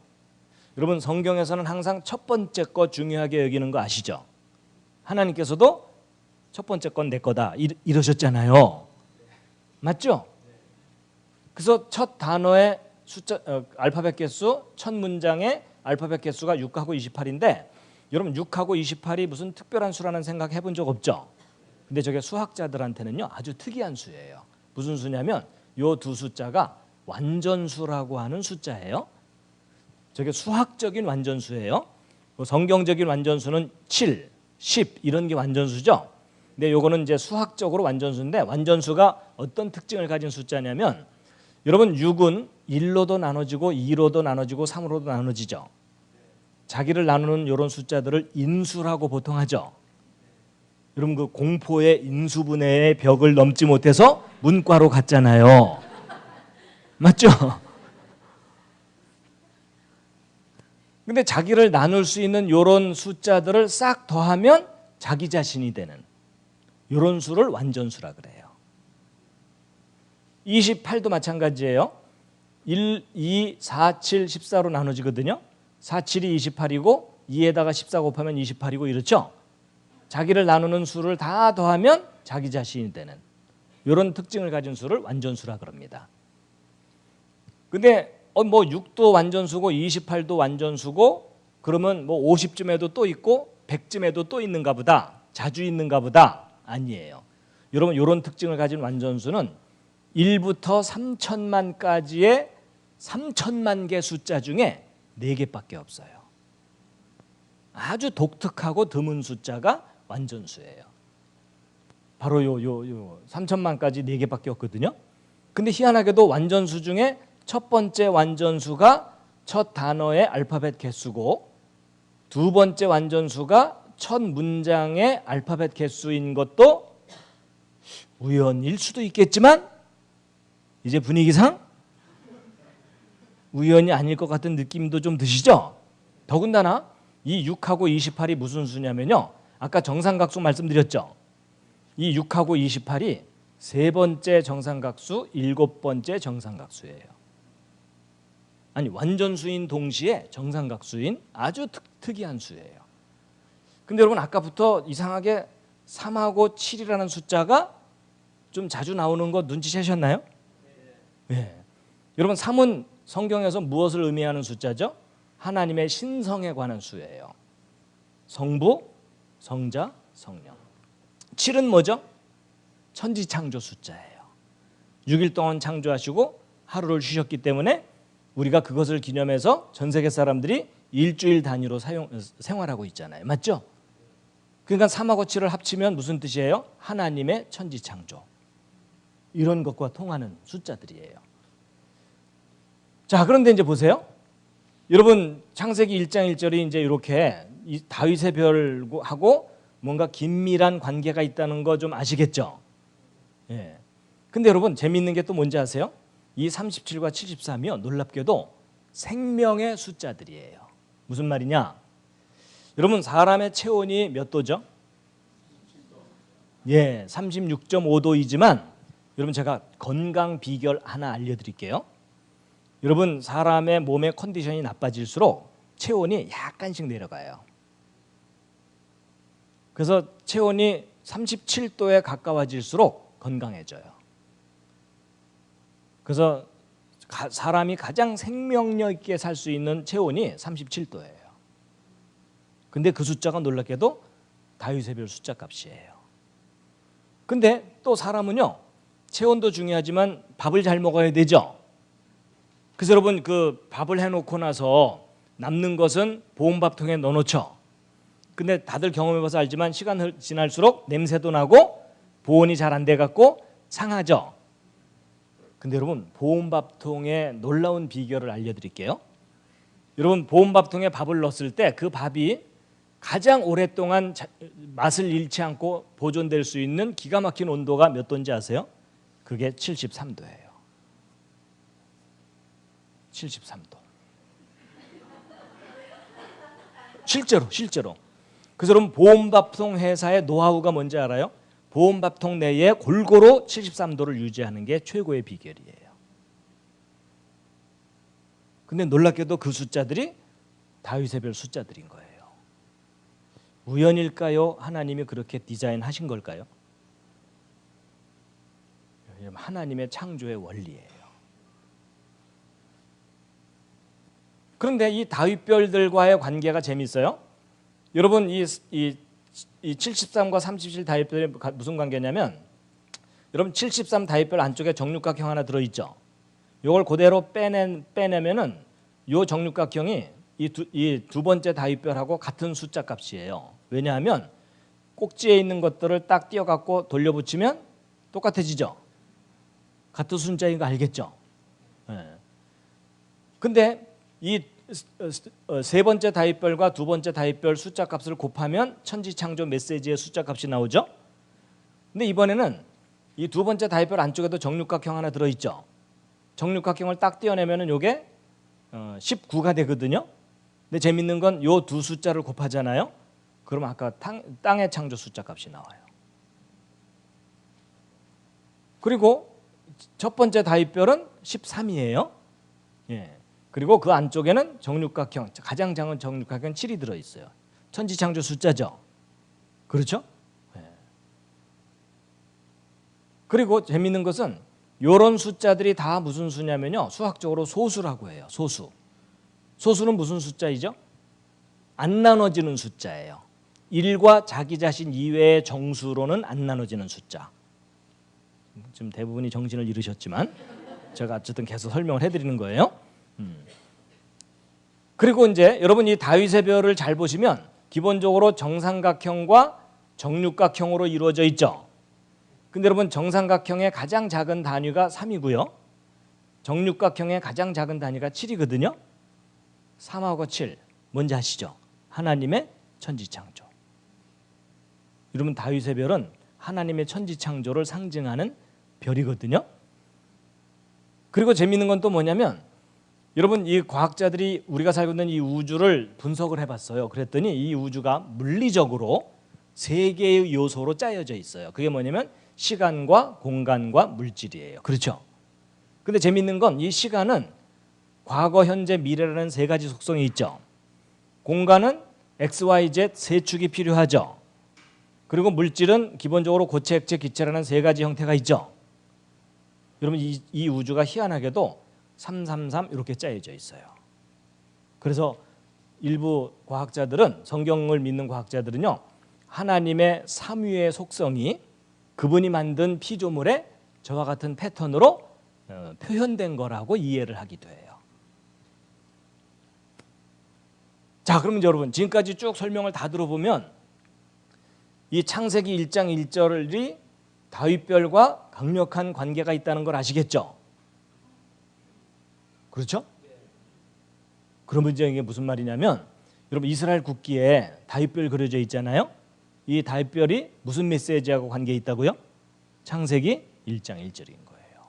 여러분, 성경에서는 항상 첫 번째 거 중요하게 여기는 거 아시죠? 하나님께서도 첫 번째 건 내 거다 이러셨잖아요. 맞죠? 그래서 첫 단어의 숫자 알파벳 개수, 첫 문장의 알파벳 개수가 6하고 28인데 여러분 6하고 28이 무슨 특별한 수라는 생각 해본 적 없죠? 근데 저게 수학자들한테는요 아주 특이한 수예요. 무슨 수냐면 요 두 숫자가 완전수라고 하는 숫자예요. 저게 수학적인 완전수예요. 성경적인 완전수는 7, 10 이런 게 완전수죠. 근데 요거는 이제 수학적으로 완전수인데 완전수가 어떤 특징을 가진 숫자냐면 여러분 6은 1로도 나눠지고 2로도 나눠지고 3으로도 나눠지죠. 자기를 나누는 이런 숫자들을 인수라고 보통 하죠. 여러분 그 공포의 인수분해의 벽을 넘지 못해서 문과로 갔잖아요. 맞죠? 근데 자기를 나눌 수 있는 이런 숫자들을 싹 더하면 자기 자신이 되는 이런 수를 완전수라 그래요. 28도 마찬가지예요. 1, 2, 4, 7, 14로 나눠지거든요. 4, 7이 28이고 2에다가 14 곱하면 28이고 이렇죠. 자기를 나누는 수를 다 더하면 자기 자신이 되는 이런 특징을 가진 수를 완전수라 그럽니다. 근데 뭐 6도 완전수고 28도 완전수고 그러면 뭐 50쯤에도 또 있고 100쯤에도 또 있는가 보다. 자주 있는가 보다. 아니에요. 여러분 이런 특징을 가진 완전수는 1부터 3천만까지의 3천만 개 숫자 중에 4개밖에 없어요. 아주 독특하고 드문 숫자가 완전수예요. 바로 요 3천만까지 4개밖에 없거든요. 근데 희한하게도 완전수 중에 첫 번째 완전수가 첫 단어의 알파벳 개수고 두 번째 완전수가 첫 문장의 알파벳 개수인 것도 우연일 수도 있겠지만 이제 분위기상 우연이 아닐 것 같은 느낌도 좀 드시죠? 더군다나 이 6하고 28이 무슨 수냐면요. 아까 정삼각수 말씀드렸죠? 이 6하고 28이 세 번째 정삼각수, 7번째 정삼각수예요. 아니 완전수인 동시에 정삼각수인 아주 특이한 수예요. 근데 여러분 아까부터 이상하게 3하고 7이라는 숫자가 좀 자주 나오는 거 눈치채셨나요? 네. 여러분 3은 성경에서 무엇을 의미하는 숫자죠? 하나님의 신성에 관한 수예요. 성부, 성자, 성령. 7은 뭐죠? 천지창조 숫자예요. 6일 동안 창조하시고 하루를 쉬셨기 때문에 우리가 그것을 기념해서 전 세계 사람들이 일주일 단위로 생활하고 있잖아요. 맞죠? 그러니까 3하고 7을 합치면 무슨 뜻이에요? 하나님의 천지창조. 이런 것과 통하는 숫자들이에요. 자, 그런데 이제 보세요. 여러분 창세기 1장 1절이 이제 이렇게 이 다윗의 별하고 뭔가 긴밀한 관계가 있다는 거 좀 아시겠죠? 예. 근데 여러분 재미있는 게 또 뭔지 아세요? 이 37과 73이요. 놀랍게도 생명의 숫자들이에요. 무슨 말이냐? 여러분 사람의 체온이 몇 도죠? 예, 36.5도이지만 여러분 제가 건강 비결 하나 알려드릴게요. 여러분 사람의 몸의 컨디션이 나빠질수록 체온이 약간씩 내려가요. 그래서 체온이 37도에 가까워질수록 건강해져요. 그래서 사람이 가장 생명력 있게 살 수 있는 체온이 37도예요. 근데 그 숫자가 놀랍게도 다윗의 별 숫자 값이에요. 근데 또 사람은요, 체온도 중요하지만 밥을 잘 먹어야 되죠. 그래서 여러분 그 밥을 해놓고 나서 남는 것은 보온밥통에 넣어놓죠. 근데 다들 경험해봐서 알지만 시간 지날수록 냄새도 나고 보온이 잘 안 돼갖고 상하죠. 근데 여러분 보온밥통의 놀라운 비결을 알려드릴게요. 여러분 보온밥통에 밥을 넣었을 때 그 밥이 가장 오랫동안 맛을 잃지 않고 보존될 수 있는 기가 막힌 온도가 몇 도인지 아세요? 그게 73도예요. 73도. 실제로. 그래서 여러분 보온밥통 회사의 노하우가 뭔지 알아요? 보온밥통 내에 골고루 73도를 유지하는 게 최고의 비결이에요. 근데 놀랍게도 그 숫자들이 다윗의 별 숫자들인 거예요. 우연일까요? 하나님이 그렇게 디자인하신 걸까요? 하나님의 창조의 원리예요. 그런데 이 다윗별들과의 관계가 재밌어요. 여러분 이 73과 37 다윗별이 무슨 관계냐면, 여러분 73 다윗별 안쪽에 정육각형 하나 들어있죠. 이걸 그대로 빼내면은 이 정육각형이 이 두 번째 다윗별하고 같은 숫자 값이에요. 왜냐하면 꼭지에 있는 것들을 딱 띄어갖고 돌려붙이면 똑같아지죠. 같은 숫자인 거 알겠죠? 네. 근데 이 세 번째 다윗별과 두 번째 다윗별 숫자 값을 곱하면 천지창조 메시지의 숫자 값이 나오죠. 근데 이번에는 이 두 번째 다윗별 안쪽에도 정육각형 하나 들어있죠. 정육각형을 딱 떼어내면 이게 19가 되거든요. 근데 재밌는 건 이 두 숫자를 곱하잖아요. 그러면 아까 땅의 창조 숫자 값이 나와요. 그리고 첫 번째 다윗별은 13이에요. 예. 그리고 그 안쪽에는 정육각형, 가장 작은 정육각형 7이 들어있어요. 천지창조 숫자죠. 그렇죠? 예. 그리고 재밌는 것은 이런 숫자들이 다 무슨 수냐면요, 수학적으로 소수라고 해요. 소수는 무슨 숫자이죠? 안 나눠지는 숫자예요. 1과 자기 자신 이외의 정수로는 안 나눠지는 숫자. 지금 대부분이 정신을 잃으셨지만 제가 어쨌든 계속 설명을 해드리는 거예요. 그리고 이제 여러분 이 다윗의 별을 잘 보시면 기본적으로 정삼각형과 정육각형으로 이루어져 있죠. 근데 여러분 정삼각형의 가장 작은 단위가 3이고요. 정육각형의 가장 작은 단위가 7이거든요. 3하고 7 뭔지 아시죠? 하나님의 천지창조. 여러분 다윗의 별은 하나님의 천지창조를 상징하는 별이거든요. 그리고 재미있는 건 또 뭐냐면, 여러분 이 과학자들이 우리가 살고 있는 이 우주를 분석을 해봤어요. 그랬더니 이 우주가 물리적으로 세 개의 요소로 짜여져 있어요. 그게 뭐냐면 시간과 공간과 물질이에요. 그렇죠? 근데 재미있는 건 이 시간은 과거, 현재, 미래라는 세 가지 속성이 있죠. 공간은 X, Y, Z 세 축이 필요하죠. 그리고 물질은 기본적으로 고체, 액체, 기체라는 세 가지 형태가 있죠. 여러분 이 우주가 희한하게도 333 이렇게 짜여져 있어요. 그래서 일부 과학자들은, 성경을 믿는 과학자들은요, 하나님의 삼위의 속성이 그분이 만든 피조물에 저와 같은 패턴으로 표현된 거라고 이해를 하기도 해요. 자, 그러면 여러분 지금까지 쭉 설명을 다 들어보면 이 창세기 1장 1절이 다윗별과 강력한 관계가 있다는 걸 아시겠죠? 그렇죠? 그러면 이제 이게 무슨 말이냐면 여러분 이스라엘 국기에 다윗별 그려져 있잖아요. 이 다윗별이 무슨 메시지하고 관계 있다고요? 창세기 1장 1절인 거예요.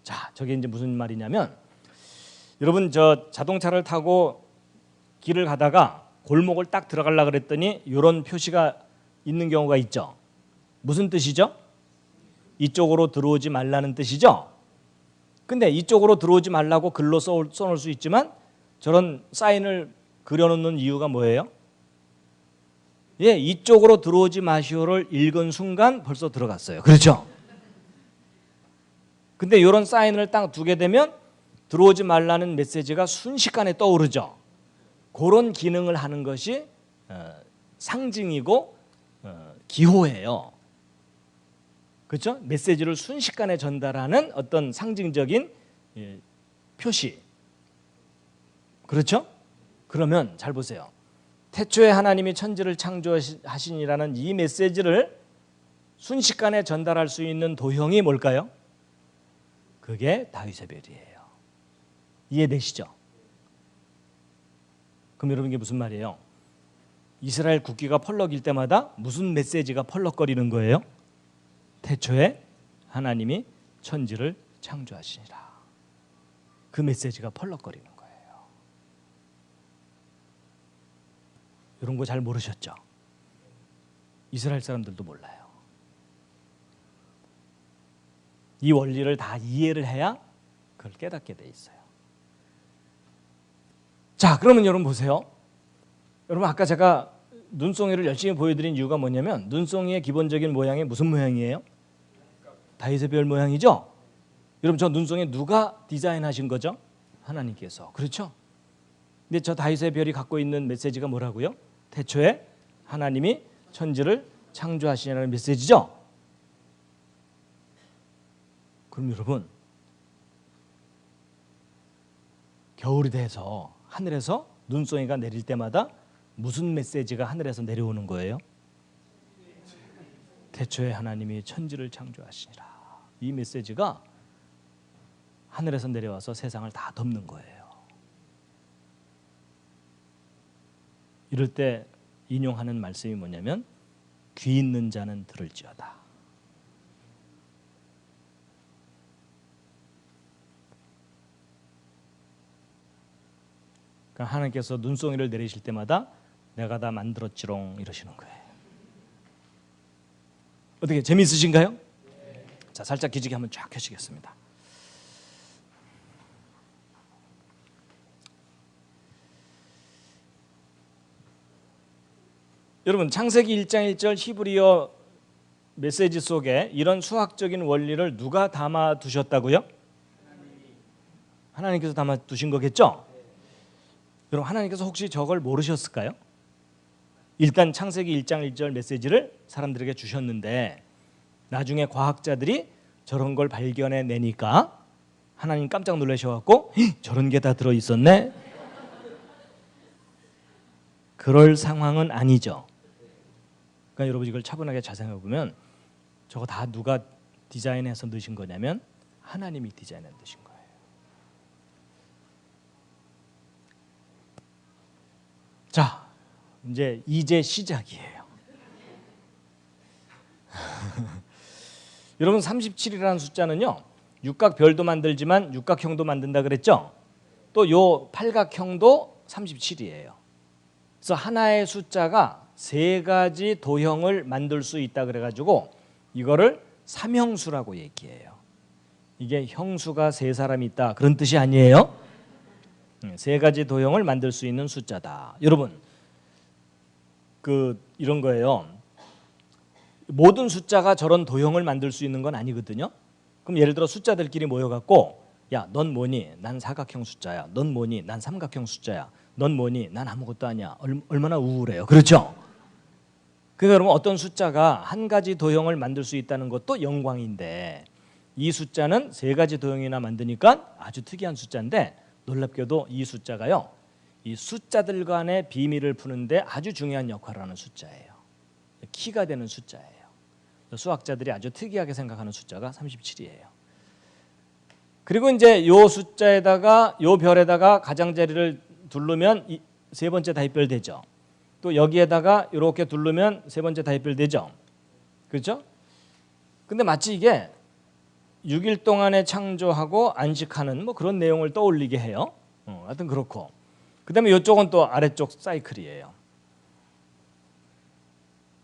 자, 저게 이제 무슨 말이냐면 여러분 저 자동차를 타고 길을 가다가 골목을 딱 들어가려고 그랬더니 이런 표시가 있는 경우가 있죠. 무슨 뜻이죠? 이쪽으로 들어오지 말라는 뜻이죠. 근데 이쪽으로 들어오지 말라고 글로 써놓을 수 있지만 저런 사인을 그려놓는 이유가 뭐예요? 예, 이쪽으로 들어오지 마시오를 읽은 순간 벌써 들어갔어요. 그렇죠? 근데 이런 사인을 딱 두게 되면 들어오지 말라는 메시지가 순식간에 떠오르죠. 그런 기능을 하는 것이 상징이고 기호예요. 그렇죠? 메시지를 순식간에 전달하는 어떤 상징적인 표시. 그렇죠? 그러면 잘 보세요. 태초에 하나님이 천지를 창조하시니라는 이 메시지를 순식간에 전달할 수 있는 도형이 뭘까요? 그게 다윗의 별이에요. 이해되시죠? 그럼 여러분 이게 무슨 말이에요? 이스라엘 국기가 펄럭일 때마다 무슨 메시지가 펄럭거리는 거예요? 태초에 하나님이 천지를 창조하시니라. 그 메시지가 펄럭거리는 거예요. 이런 거 잘 모르셨죠? 이스라엘 사람들도 몰라요. 이 원리를 다 이해를 해야 그걸 깨닫게 돼 있어요. 자, 그러면 여러분 보세요. 여러분 아까 제가 눈송이를 열심히 보여드린 이유가 뭐냐면 눈송이의 기본적인 모양이 무슨 모양이에요? 다윗의 별 모양이죠? 여러분 저 눈송이 누가 디자인하신 거죠? 하나님께서. 그렇죠? 근데 저 다윗의 별이 갖고 있는 메시지가 뭐라고요? 태초에 하나님이 천지를 창조하시냐는 메시지죠? 그럼 여러분 겨울이 돼서 하늘에서 눈송이가 내릴 때마다 무슨 메시지가 하늘에서 내려오는 거예요? 태초에 하나님이 천지를 창조하시니라. 이 메시지가 하늘에서 내려와서 세상을 다 덮는 거예요. 이럴 때 인용하는 말씀이 뭐냐면 귀 있는 자는 들을지어다. 그러니까 하나님께서 눈송이를 내리실 때마다 내가 다 만들었지롱 이러시는 거예요. 어떻게 재미있으신가요? 네. 자, 살짝 기지개 한번 쫙 켜시겠습니다. 여러분 창세기 1장 1절 히브리어 메시지 속에 이런 수학적인 원리를 누가 담아 두셨다고요? 하나님께서 담아 두신 거겠죠? 여러분 하나님께서 혹시 저걸 모르셨을까요? 일단 창세기 1장 1절 메시지를 사람들에게 주셨는데 나중에 과학자들이 저런 걸 발견해 내니까 하나님 깜짝 놀라셔갖고 저런 게 다 들어있었네? 그럴 상황은 아니죠. 그러니까 여러분 이걸 차분하게 잘 생각해보면 저거 다 누가 디자인해서 넣으신 거냐면 하나님이 디자인해 넣으신 거예요. 자, 이제 시작이에요. 여러분 37이라는 숫자는요 육각별도 만들지만 육각형도 만든다 그랬죠? 또 요 팔각형도 37이에요. 그래서 하나의 숫자가 세 가지 도형을 만들 수 있다 그래가지고 이거를 삼형수라고 얘기해요. 이게 형수가 세 사람이 있다 그런 뜻이 아니에요. 세 가지 도형을 만들 수 있는 숫자다. 여러분 이런 거예요. 모든 숫자가 저런 도형을 만들 수 있는 건 아니거든요. 그럼 예를 들어 숫자들끼리 모여갖고 야, 넌 뭐니? 난 사각형 숫자야. 넌 뭐니? 난 삼각형 숫자야. 넌 뭐니? 난 아무것도 아니야. 얼마나 우울해요. 그렇죠? 그러니까 여러분 어떤 숫자가 한 가지 도형을 만들 수 있다는 것도 영광인데 이 숫자는 세 가지 도형이나 만드니까 아주 특이한 숫자인데 놀랍게도 이 숫자가요. 이 숫자들 간의 비밀을 푸는데 아주 중요한 역할을 하는 숫자예요. 키가 되는 숫자예요. 수학자들이 아주 특이하게 생각하는 숫자가 37이에요. 그리고 이제 요 숫자에다가 요 별에다가 가장자리를 두르면 세 번째 다입별 되죠. 또 여기에다가 이렇게 두르면 세 번째 다입별 되죠. 그렇죠? 근데 마치 이게 6일 동안에 창조하고 안식하는 뭐 그런 내용을 떠올리게 해요. 하여튼 그렇고. 그다음에 이쪽은 또 아래쪽 사이클이에요.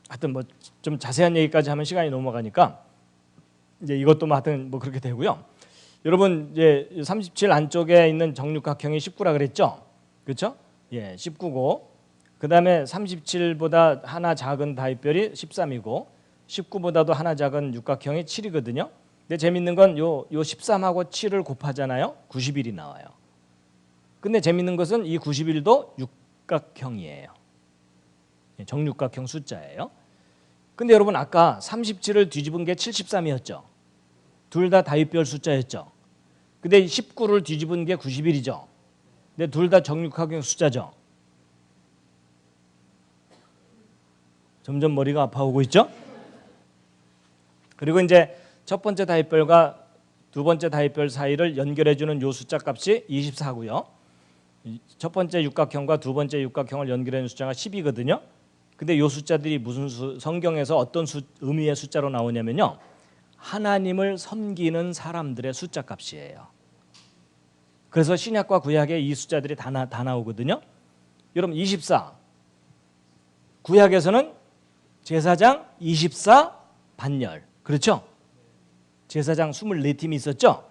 하여튼 뭐 좀 자세한 얘기까지 하면 시간이 넘어가니까 이제 이것도 뭐 하여튼 뭐 그렇게 되고요. 여러분 이제 37 안쪽에 있는 정육각형이 19라 그랬죠? 그렇죠? 예, 19고 그다음에 37보다 하나 작은 다입별이 13이고 19보다도 하나 작은 육각형이 7이거든요. 근데 재밌는 건 요 13하고 7을 곱하잖아요. 91이 나와요. 근데 재밌는 것은 이 91도 육각형이에요. 정육각형 숫자예요. 근데 여러분 아까 37을 뒤집은 게 73이었죠. 둘 다 다입별 숫자였죠. 근데 19를 뒤집은 게 91이죠. 근데 둘 다 정육각형 숫자죠. 점점 머리가 아파오고 있죠. 그리고 이제 첫 번째 다입별과 두 번째 다입별 사이를 연결해주는 요 숫자 값이 24고요. 첫 번째 육각형과 두 번째 육각형을 연결해주는 숫자가 10이거든요. 근데 요 숫자들이 무슨 성경에서 어떤 의미의 숫자로 나오냐면요. 하나님을 섬기는 사람들의 숫자 값이에요. 그래서 신약과 구약에 이 숫자들이 다 나오거든요. 여러분 24 구약에서는 제사장 24 반열 그렇죠? 제사장 24팀이 있었죠.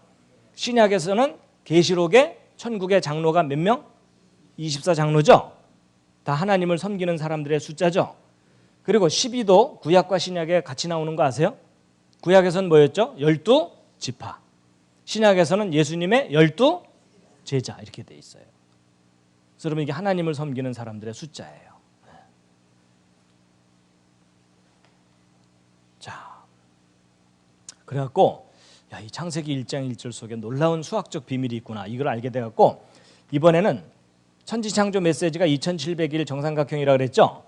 신약에서는 계시록에 천국의 장로가 몇 명? 24 장로죠. 다 하나님을 섬기는 사람들의 숫자죠. 그리고 12도 구약과 신약에 같이 나오는 거 아세요? 구약에서는 뭐였죠? 12지파. 신약에서는 예수님의 12제자 이렇게 돼 있어요. 그래서 여러분 이게 하나님을 섬기는 사람들의 숫자예요. 자, 그래갖고 야, 이 창세기 1장 1절 속에 놀라운 수학적 비밀이 있구나 이걸 알게 돼갖고 이번에는 천지창조 메시지가 2700일 정삼각형이라 그랬죠.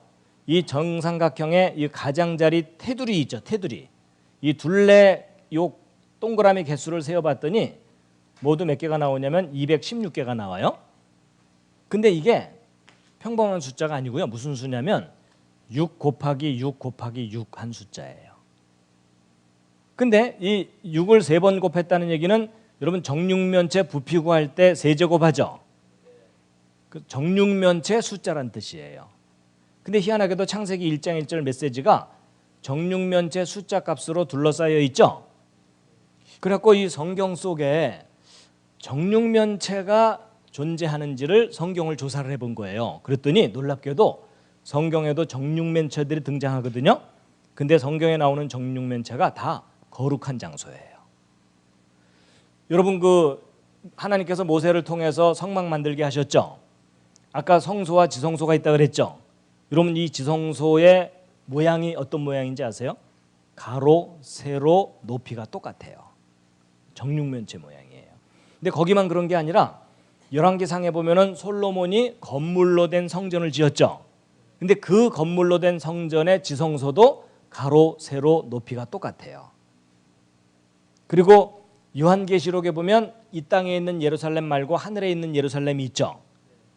이 정삼각형의 이 가장자리 테두리 있죠. 테두리. 이 둘레 요 동그라미 개수를 세어봤더니 모두 몇 개가 나오냐면 216개가 나와요. 근데 이게 평범한 숫자가 아니고요. 무슨 수냐면 6 곱하기 6 곱하기 6 한 숫자예요. 근데 이 6을 3번 곱했다는 얘기는 여러분 정육면체 부피 구할 때 세제곱하죠. 그 정육면체 숫자란 뜻이에요. 근데 희한하게도 창세기 1장 1절 메시지가 정육면체 숫자 값으로 둘러싸여 있죠. 그래갖고 이 성경 속에 정육면체가 존재하는지를 성경을 조사를 해본 거예요. 그랬더니 놀랍게도 성경에도 정육면체들이 등장하거든요. 근데 성경에 나오는 정육면체가 다 거룩한 장소예요. 여러분 그 하나님께서 모세를 통해서 성막 만들게 하셨죠. 아까 성소와 지성소가 있다 그랬죠. 여러분 이 지성소의 모양이 어떤 모양인지 아세요? 가로, 세로, 높이가 똑같아요. 정육면체 모양이에요. 근데 거기만 그런 게 아니라 열왕기상에 보면은 솔로몬이 건물로 된 성전을 지었죠. 근데 그 건물로 된 성전의 지성소도 가로, 세로, 높이가 똑같아요. 그리고 요한계시록에 보면 이 땅에 있는 예루살렘 말고 하늘에 있는 예루살렘이 있죠.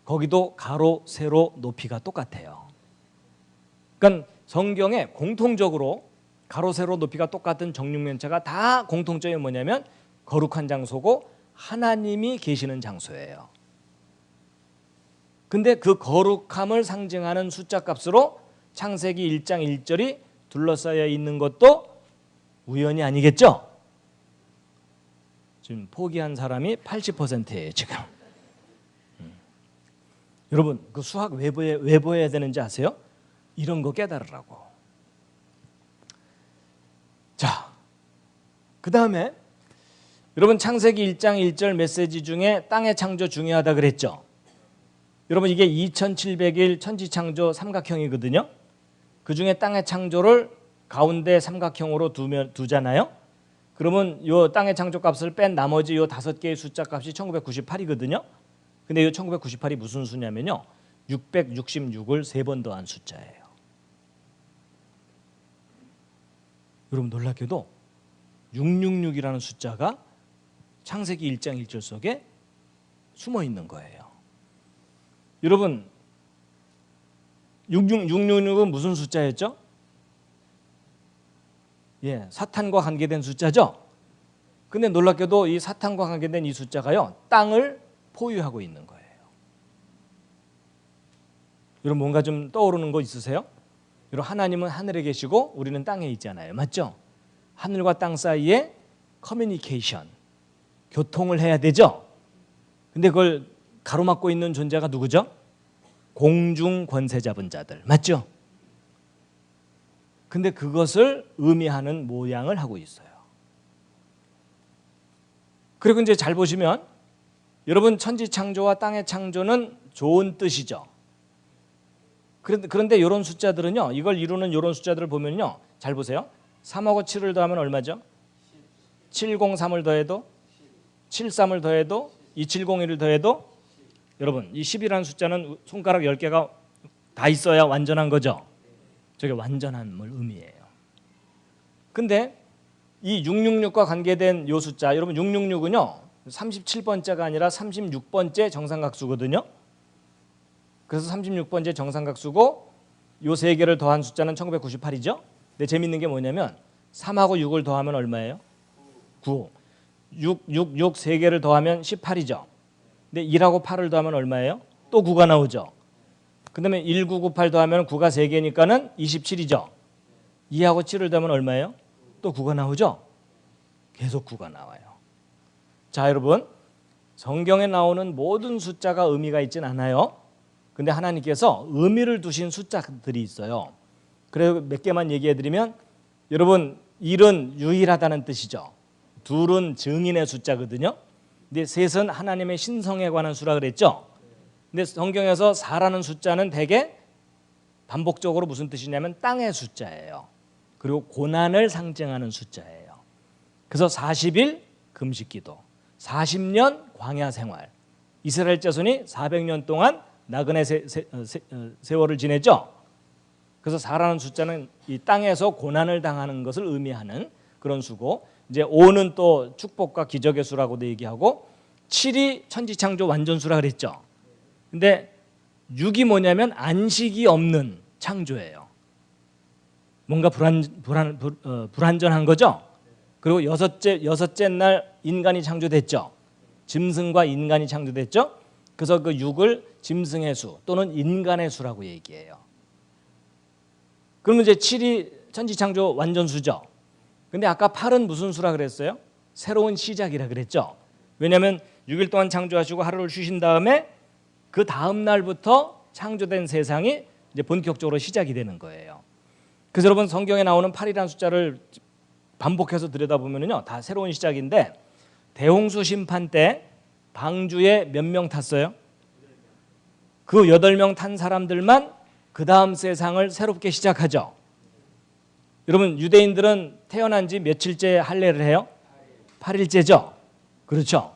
거기도 가로, 세로, 높이가 똑같아요. 그러니까 성경에 공통적으로 가로, 세로, 높이가 똑같은 정육면체가 다 공통점이 뭐냐면 거룩한 장소고 하나님이 계시는 장소예요. 근데 그 거룩함을 상징하는 숫자 값으로 창세기 1장 1절이 둘러싸여 있는 것도 우연이 아니겠죠? 지금 포기한 사람이 80%예요 지금. 여러분 그 수학 왜 보여야 되는지 아세요? 이런 거 깨달으라고. 자, 그 다음에 여러분 창세기 1장 1절 메시지 중에 땅의 창조 중요하다 그랬죠. 여러분 이게 2700일 천지창조 삼각형이거든요. 그 중에 땅의 창조를 가운데 삼각형으로 두잖아요. 그러면 요 땅의 창조 값을 뺀 나머지 요 5개의 숫자 값이 1998이거든요. 근데 이 1998이 무슨 수냐면요. 666을 3번 더한 숫자예요. 여러분 놀랍게도 666이라는 숫자가 창세기 1장 1절 속에 숨어 있는 거예요. 여러분 666은 무슨 숫자였죠? 예, 사탄과 관계된 숫자죠. 근데 놀랍게도 이 사탄과 관계된 이 숫자가요, 땅을 포유하고 있는 거예요. 여러분 뭔가 좀 떠오르는 거 있으세요? 여러분 하나님은 하늘에 계시고 우리는 땅에 있잖아요. 맞죠? 하늘과 땅 사이에 커뮤니케이션, 교통을 해야 되죠. 근데 그걸 가로막고 있는 존재가 누구죠? 공중 권세 잡은 자들. 맞죠? 근데 그것을 의미하는 모양을 하고 있어요. 그리고 이제 잘 보시면 여러분 천지 창조와 땅의 창조는 좋은 뜻이죠. 그런데 이런 숫자들은요, 이걸 이루는 이런 숫자들을 보면요, 잘 보세요. 3하고 7을 더하면 얼마죠? 703을 더해도 73을 더해도 2701을 더해도 여러분 이 10이라는 숫자는 손가락 10개가 다 있어야 완전한 거죠. 저게 완전함을 의미해요. 근데 이 666과 관계된 이 숫자, 여러분 666은요 37번째가 아니라 36번째 정삼각수거든요. 그래서 36번째 정삼각수고 요 세 개를 더한 숫자는 1998이죠. 근데 재밌는 게 뭐냐면 3하고 6을 더하면 얼마예요? 9. 6 세 개를 더하면 18이죠. 근데 1하고 8을 더하면 얼마예요? 또 9가 나오죠. 그다음에 1998 더하면 9가 3개니까는 27이죠. 2하고 7을 더하면 얼마예요? 또 9가 나오죠. 계속 9가 나와요. 자, 여러분 성경에 나오는 모든 숫자가 의미가 있진 않아요. 근데 하나님께서 의미를 두신 숫자들이 있어요. 그래서 몇 개만 얘기해 드리면 여러분 1은 유일하다는 뜻이죠. 2은 증인의 숫자거든요. 근데 3은 하나님의 신성에 관한 수라 그랬죠. 근데 성경에서 4라는 숫자는 대개 반복적으로 무슨 뜻이냐면 땅의 숫자예요. 그리고 고난을 상징하는 숫자예요. 그래서 40일 금식기도, 40년 광야 생활, 이스라엘 자손이 400년 동안 나그네 세월을 지냈죠. 그래서 4라는 숫자는 이 땅에서 고난을 당하는 것을 의미하는 그런 수고, 이제 5는 또 축복과 기적의 수라고도 얘기하고 7이 천지창조 완전수라 그랬죠. 근데 6이 뭐냐면 안식이 없는 창조예요. 뭔가 불완전한 거죠. 그리고 여섯째 날 인간이 창조됐죠. 짐승과 인간이 창조됐죠. 그래서 그 6을 짐승의 수 또는 인간의 수라고 얘기해요. 그러면 이제 7이 천지창조 완전수죠. 근데 아까 8은 무슨 수라 그랬어요? 새로운 시작이라 그랬죠. 왜냐하면 6일 동안 창조하시고 하루를 쉬신 다음에 그 다음 날부터 창조된 세상이 이제 본격적으로 시작이 되는 거예요. 그래서 여러분 성경에 나오는 8이라는 숫자를 반복해서 들여다보면요, 다 새로운 시작인데 대홍수 심판 때 방주에 몇 명 탔어요? 그 8명 탄 사람들만 그 다음 세상을 새롭게 시작하죠. 여러분 유대인들은 태어난 지 며칠째 할례를 해요? 8일째죠. 그렇죠.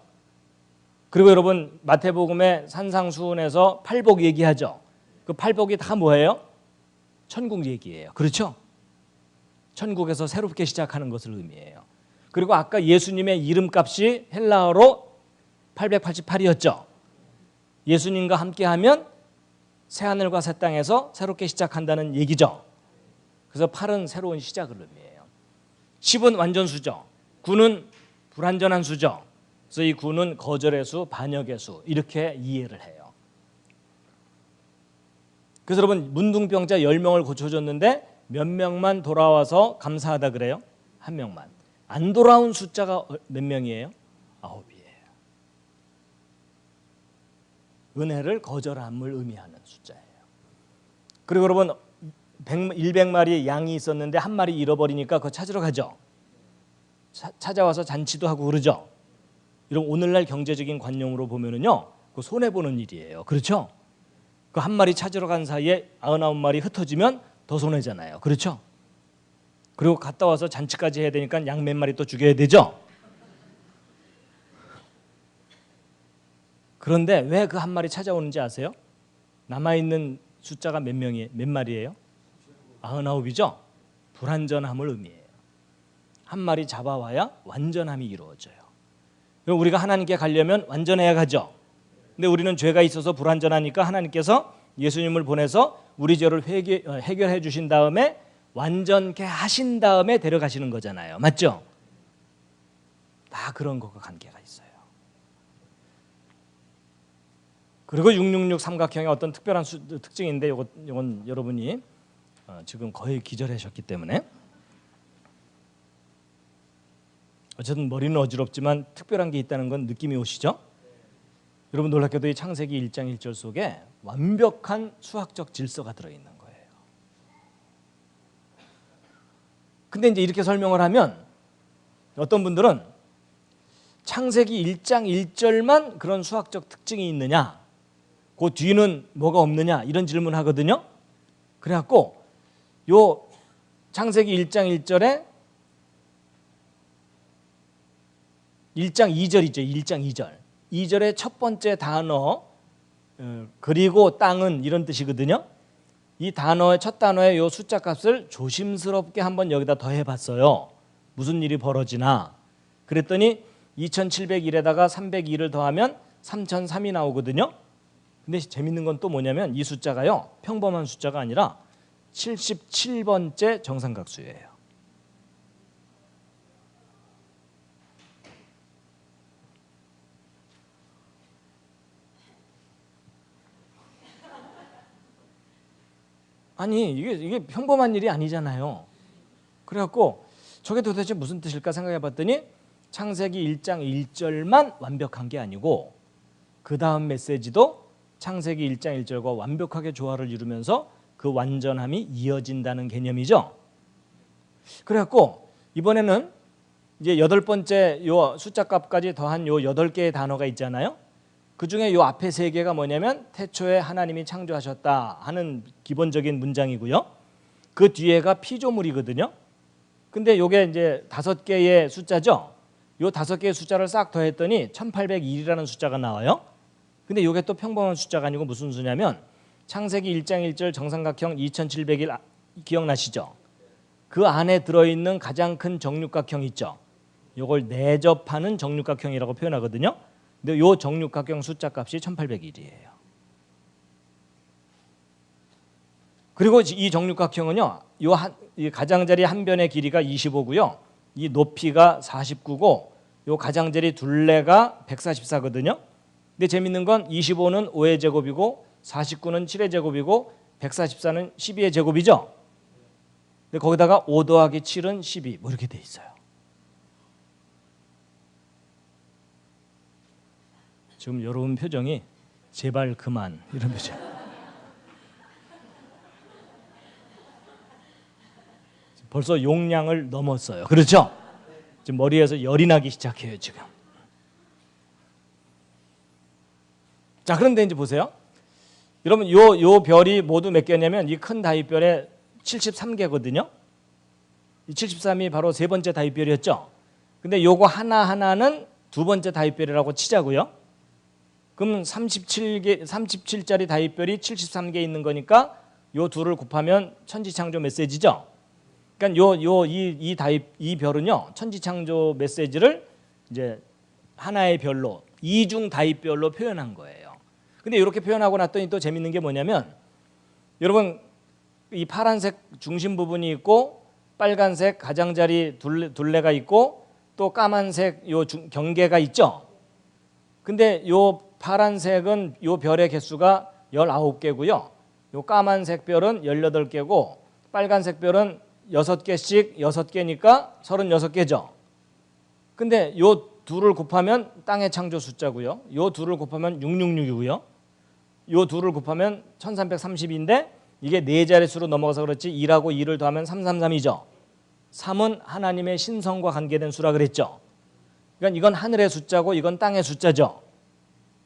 그리고 여러분 마태복음의 산상수훈에서 팔복 얘기하죠. 그 팔복이 다 뭐예요? 천국 얘기예요. 그렇죠. 천국에서 새롭게 시작하는 것을 의미해요. 그리고 아까 예수님의 이름값이 헬라어로 888이었죠. 예수님과 함께하면 새하늘과 새 땅에서 새롭게 시작한다는 얘기죠. 그래서 8은 새로운 시작을 의미해요. 10은 완전수죠. 9는 불완전한 수죠. 그래서 이 9는 거절의 수, 반역의 수 이렇게 이해를 해요. 그래서 여러분 문둥병자 10명을 고쳐줬는데 몇 명만 돌아와서 감사하다 그래요? 1명만. 안 돌아온 숫자가 몇 명이에요? 9이에요. 은혜를 거절함을 의미하는 숫자예요. 그리고 여러분 100마리의 양이 있었는데 한 마리 잃어버리니까 그거 찾으러 가죠. 찾아와서 잔치도 하고 그러죠. 이런 오늘날 경제적인 관념으로 보면은요, 그 손해 보는 일이에요. 그렇죠? 그 한 마리 찾으러 간 사이에 99마리 흩어지면 더 손해잖아요. 그렇죠? 그리고 갔다 와서 잔치까지 해야 되니까 양 몇 마리 또 죽여야 되죠. 그런데 왜 그 한 마리 찾아오는지 아세요? 남아있는 숫자가 몇 마리예요? 99이죠. 불완전함을 의미해요. 한 마리 잡아와야 완전함이 이루어져요. 우리가 하나님께 가려면 완전해야 가죠. 근데 우리는 죄가 있어서 불완전하니까 하나님께서 예수님을 보내서 우리 죄를 해결해 주신 다음에 완전케 하신 다음에 데려가시는 거잖아요. 맞죠? 다 그런 것과 관계가 있어요. 그리고 666 삼각형의 어떤 특별한 특징인데 이건 여러분이 지금 거의 기절하셨기 때문에 어쨌든 머리는 어지럽지만 특별한 게 있다는 건 느낌이 오시죠? 여러분 놀랍게도 이 창세기 1장 1절 속에 완벽한 수학적 질서가 들어있는 거예요. 근데 이제 이렇게 설명을 하면 어떤 분들은 창세기 1장 1절만 그런 수학적 특징이 있느냐, 그 뒤는 뭐가 없느냐 이런 질문 하거든요. 그래갖고 요 창세기 1장 1절에 1장 2절이죠. 1장 2절. 2절의 첫 번째 단어 그리고 땅은 이런 뜻이거든요. 이 단어의 첫 단어의 요 숫자 값을 조심스럽게 한번 여기다 더해봤어요. 무슨 일이 벌어지나. 그랬더니 2701에다가 302를 더하면 3003이 나오거든요. 근데 재밌는 건 또 뭐냐면 이 숫자가요, 평범한 숫자가 아니라 77번째 정삼각수예요. 아니 이게 평범한 일이 아니잖아요. 그래갖고 저게 도대체 무슨 뜻일까 생각해 봤더니 창세기 1장 1절만 완벽한 게 아니고 그 다음 메시지도 창세기 1장 1절과 완벽하게 조화를 이루면서 그 완전함이 이어진다는 개념이죠. 그래갖고 이번에는 이제 8번째 요 숫자 값까지 더한 요 8개의 단어가 있잖아요. 그 중에 요 앞에 3개가 뭐냐면 태초에 하나님이 창조하셨다 하는 기본적인 문장이고요. 그 뒤에가 피조물이거든요. 근데 요게 이제 5개의 숫자죠. 요 5개의 숫자를 싹 더했더니 1801이라는 숫자가 나와요. 근데 요게 또 평범한 숫자가 아니고 무슨 수냐면 창세기 1장 1절 정삼각형 2701 기억나시죠? 그 안에 들어있는 가장 큰 정육각형 있죠. 요걸 내접하는 정육각형이라고 표현하거든요. 근데 요 정육각형 숫자 값이 1801이에요. 그리고 이 정육각형은요, 이 가장자리 한 변의 길이가 25고요. 이 높이가 49고 요 가장자리 둘레가 144거든요. 근데 재밌는 건 25는 5의 제곱이고 49는 7의 제곱이고 144는 12의 제곱이죠. 근데 거기다가 5 더하기 7은 12 뭐 이렇게 돼 있어요. 지금 여러분 표정이 제발 그만 이런 표정. 벌써 용량을 넘었어요. 그렇죠? 지금 머리에서 열이 나기 시작해요 지금. 자, 그런데 이제 보세요. 여러분 요 별이 모두 몇 개냐면 이 큰 다윗별에 73개거든요. 이 73이 바로 세 번째 다윗별이었죠. 근데 요거 하나하나는 두 번째 다윗별이라고 치자고요. 그럼 37짜리 다윗별이 73개 있는 거니까 요 둘을 곱하면 천지창조 메시지죠. 그러니까 이 별은요, 천지창조 메시지를 이제 하나의 별로 이중 다윗별로 표현한 거예요. 근데 이렇게 표현하고 났더니 또 재밌는 게 뭐냐면 여러분 이 파란색 중심 부분이 있고 빨간색 가장자리 둘레가 있고 또 까만색 요 경계가 있죠. 근데 요 파란색은 요 별의 개수가 19개고요. 요 까만색 별은 18개고 빨간색 별은 6개씩 6개니까 36개죠. 근데 요 둘을 곱하면 땅의 창조 숫자고요. 요 둘을 곱하면 666이고요. 요 둘을 곱하면 1330인데 이게 네 자릿수로 넘어가서 그렇지 2하고 2를 더하면 333이죠. 3은 하나님의 신성과 관계된 수라 그랬죠. 그러니까 이건 하늘의 숫자고 이건 땅의 숫자죠.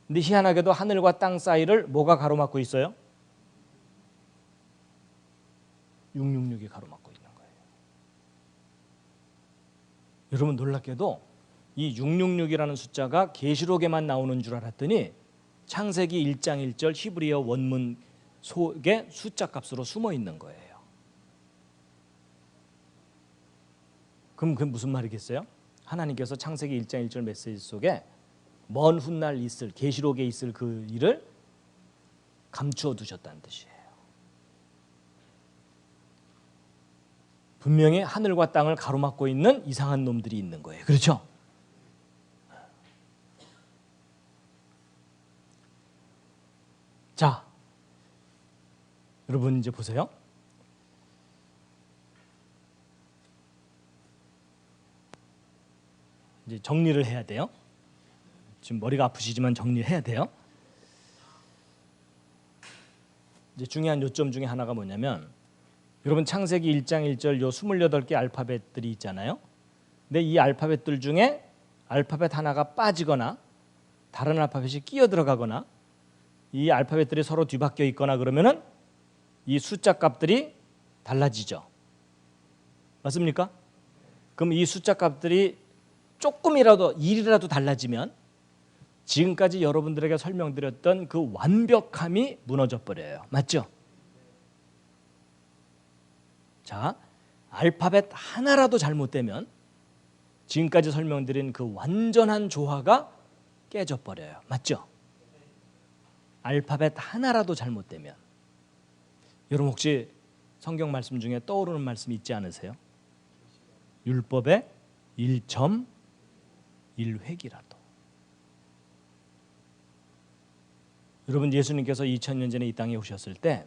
근데 희한하게도 하늘과 땅 사이를 뭐가 가로막고 있어요? 666이 가로막고 있는 거예요. 여러분 놀랍게도 이 666이라는 숫자가 계시록에만 나오는 줄 알았더니 창세기 1장 1절 히브리어 원문 속에 숫자 값으로 숨어 있는 거예요. 그럼 그게 무슨 말이겠어요? 하나님께서 창세기 1장 1절 메시지 속에 먼 훗날 있을 계시록에 있을 그 일을 감추어 두셨다는 뜻이에요. 분명히 하늘과 땅을 가로막고 있는 이상한 놈들이 있는 거예요. 그렇죠? 자, 여러분 이제 보세요. 이제 정리를 해야 돼요. 지금 머리가 아프시지만 정리를 해야 돼요. 이제 중요한 요점 중에 하나가 뭐냐면 여러분 창세기 1장 1절 요 28개 알파벳들이 있잖아요. 근데 이 알파벳들 중에 알파벳 하나가 빠지거나 다른 알파벳이 끼어 들어가거나 이 알파벳들이 서로 뒤바뀌어 있거나 그러면은 이 숫자 값들이 달라지죠. 맞습니까? 그럼 이 숫자 값들이 조금이라도 1이라도 달라지면 지금까지 여러분들에게 설명드렸던 그 완벽함이 무너져 버려요. 맞죠? 자, 알파벳 하나라도 잘못되면 지금까지 설명드린 그 완전한 조화가 깨져 버려요. 맞죠? 알파벳 하나라도 잘못되면. 여러분 혹시 성경 말씀 중에 떠오르는 말씀이 있지 않으세요? 율법의 1.1획이라도. 여러분 예수님께서 2000년 전에 이 땅에 오셨을 때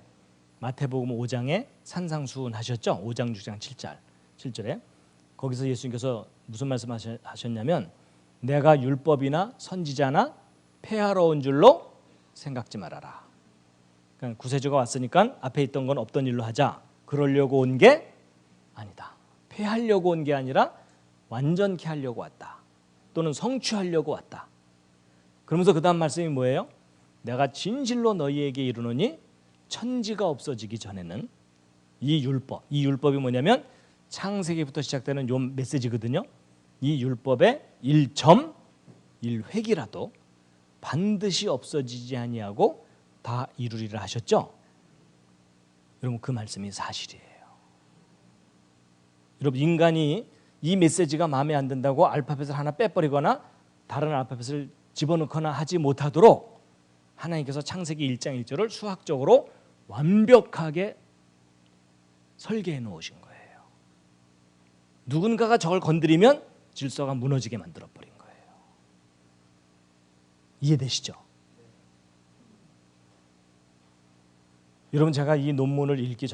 마태복음 5장에 산상수훈 하셨죠? 5장 6장 7절에 거기서 예수님께서 무슨 말씀하셨냐면 내가 율법이나 선지자나 폐하러 온 줄로 생각지 말아라. 그러니까 구세주가 왔으니까 앞에 있던 건 없던 일로 하자. 그러려고 온 게 아니다. 폐하려고 온 게 아니라 완전케 하려고 왔다. 또는 성취하려고 왔다. 그러면서 그 다음 말씀이 뭐예요? 내가 진실로 너희에게 이르노니 천지가 없어지기 전에는 이 율법이 뭐냐면 창세기부터 시작되는 요 메시지거든요. 이 율법의 1.1획이라도 반드시 없어지지 아니하고 다 이루리라 하셨죠. 여러분 그 말씀이 사실이에요. 여러분 인간이 이 메시지가 마음에 안 든다고 알파벳을 하나 빼버리거나 다른 알파벳을 집어넣거나 하지 못하도록 하나님께서 창세기 1장 1절을 수학적으로 완벽하게 설계해 놓으신 거예요. 누군가가 저걸 건드리면 질서가 무너지게 만들어버린 거예요. 이해되시죠? 여러분 제가 이 논문을 읽기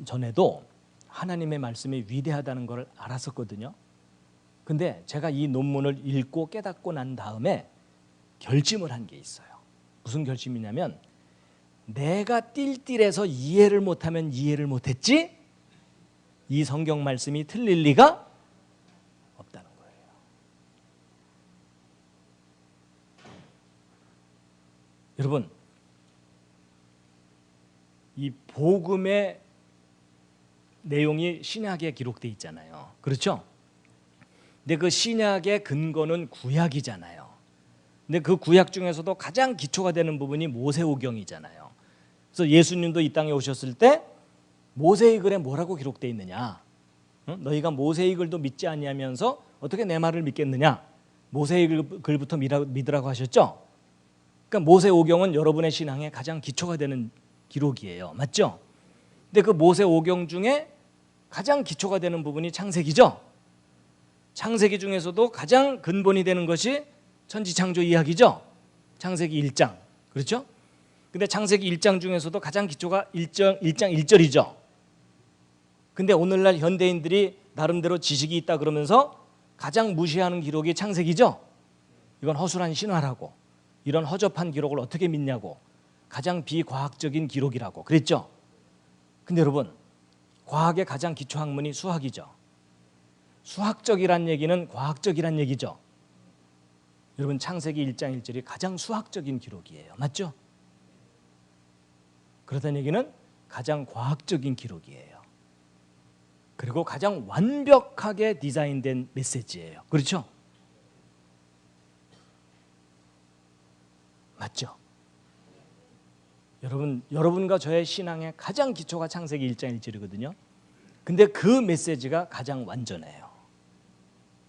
전에도 하나님의 말씀이 위대하다는 걸 알았었거든요. 근데 제가 이 논문을 읽고 깨닫고 난 다음에 결심을 한 게 있어요. 무슨 결심이냐면 내가 띨띨해서 이해를 못하면 이해를 못했지 이 성경 말씀이 틀릴 리가 없다는 거예요. 여러분 이 복음의 내용이 신약에 기록되어 있잖아요. 그렇죠? 근데 그 신약의 근거는 구약이잖아요. 근데 그 구약 중에서도 가장 기초가 되는 부분이 모세오경이잖아요. 그래서 예수님도 이 땅에 오셨을 때 모세의 글에 뭐라고 기록되어 있느냐? 너희가 모세의 글도 믿지 아니하면서 어떻게 내 말을 믿겠느냐? 모세의 글부터 믿으라고 하셨죠? 그러니까 모세오경은 여러분의 신앙의 가장 기초가 되는 기록이에요. 맞죠? 근데 그 모세오경 중에 가장 기초가 되는 부분이 창세기죠? 창세기 중에서도 가장 근본이 되는 것이 천지창조 이야기죠? 창세기 1장. 그렇죠? 근데 창세기 1장 중에서도 가장 기초가 1장 1절이죠. 근데 오늘날 현대인들이 나름대로 지식이 있다 그러면서 가장 무시하는 기록이 창세기죠? 이건 허술한 신화라고. 이런 허접한 기록을 어떻게 믿냐고. 가장 비과학적인 기록이라고 그랬죠? 근데 여러분 과학의 가장 기초 학문이 수학이죠. 수학적이란 얘기는 과학적이란 얘기죠. 여러분 창세기 1장 1절이 가장 수학적인 기록이에요. 맞죠? 그렇다는 얘기는 가장 과학적인 기록이에요. 그리고 가장 완벽하게 디자인된 메시지예요. 그렇죠? 맞죠? 여러분과 저의 신앙의 가장 기초가 창세기 1장 1절이거든요. 근데 그 메시지가 가장 완전해요.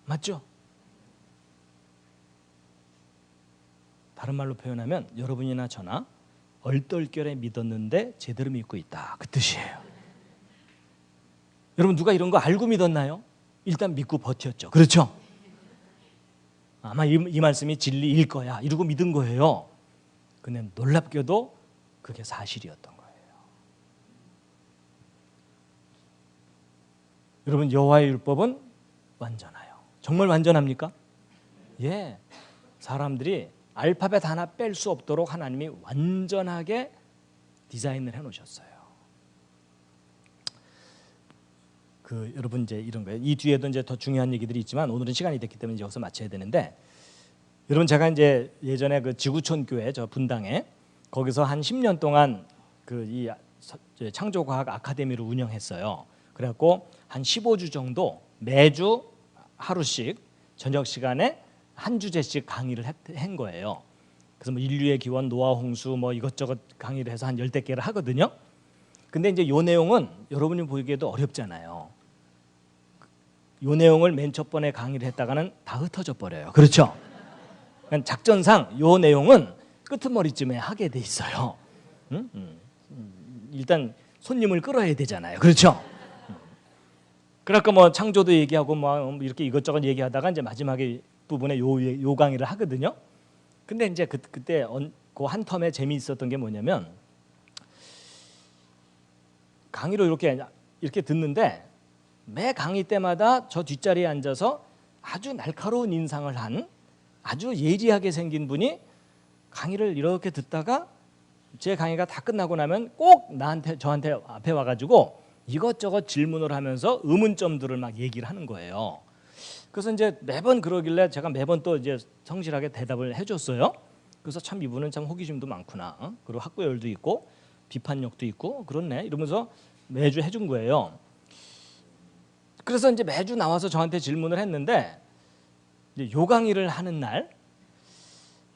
맞죠? 다른 말로 표현하면 여러분이나 저나 얼떨결에 믿었는데 제대로 믿고 있다, 그 뜻이에요. 여러분 누가 이런 거 알고 믿었나요? 일단 믿고 버텼죠. 그렇죠? 아마 이 말씀이 진리일 거야 이러고 믿은 거예요. 근데 놀랍게도 그게 사실이었던 거예요. 여러분 여호와의 율법은 완전하여. 정말 완전합니까? 예. 사람들이 알파벳 하나 뺄 수 없도록 하나님이 완전하게 디자인을 해 놓으셨어요. 여러분 이제 이런 거예요. 이 뒤에도 이제 더 중요한 얘기들이 있지만 오늘은 시간이 됐기 때문에 여기서 마쳐야 되는데, 여러분 제가 이제 예전에 그 지구촌 교회 저 분당에 거기서 한 10년 동안 이 창조과학 아카데미를 운영했어요. 그래갖고 한 15주 정도 매주 하루씩 저녁 시간에 한 주제씩 강의를 한 거예요. 그래서 뭐 인류의 기원, 노아 홍수 뭐 이것저것 강의를 해서 한 10대 개를 하거든요. 근데 이제 요 내용은 여러분이 보기에도 어렵잖아요. 요 내용을 맨 첫 번에 강의를 했다가는 다 흩어져 버려요. 그렇죠? 그러니까 작전상 요 내용은 끄트머리쯤에 하게 돼 있어요. 일단 손님을 끌어야 되잖아요. 그렇죠? 그러니까 뭐 창조도 얘기하고 뭐 이렇게 이것저것 얘기하다가 이제 마지막에 부분에 요 강의를 하거든요. 근데 이제 그때 그 한 텀에 재미있었던 게 뭐냐면, 강의로 이렇게 듣는데 매 강의 때마다 저 뒷자리에 앉아서 아주 날카로운 인상을 한 아주 예리하게 생긴 분이 강의를 이렇게 듣다가 제 강의가 다 끝나고 나면 꼭 저한테 앞에 와가지고 이것저것 질문을 하면서 의문점들을 막 얘기를 하는 거예요. 그래서 이제 매번 그러길래 제가 매번 또 이제 성실하게 대답을 해줬어요. 그래서 참 이분은 참 호기심도 많구나. 그리고 학구열도 있고 비판력도 있고 그렇네 이러면서 매주 해준 거예요. 그래서 이제 매주 나와서 저한테 질문을 했는데, 이제 요 강의를 하는 날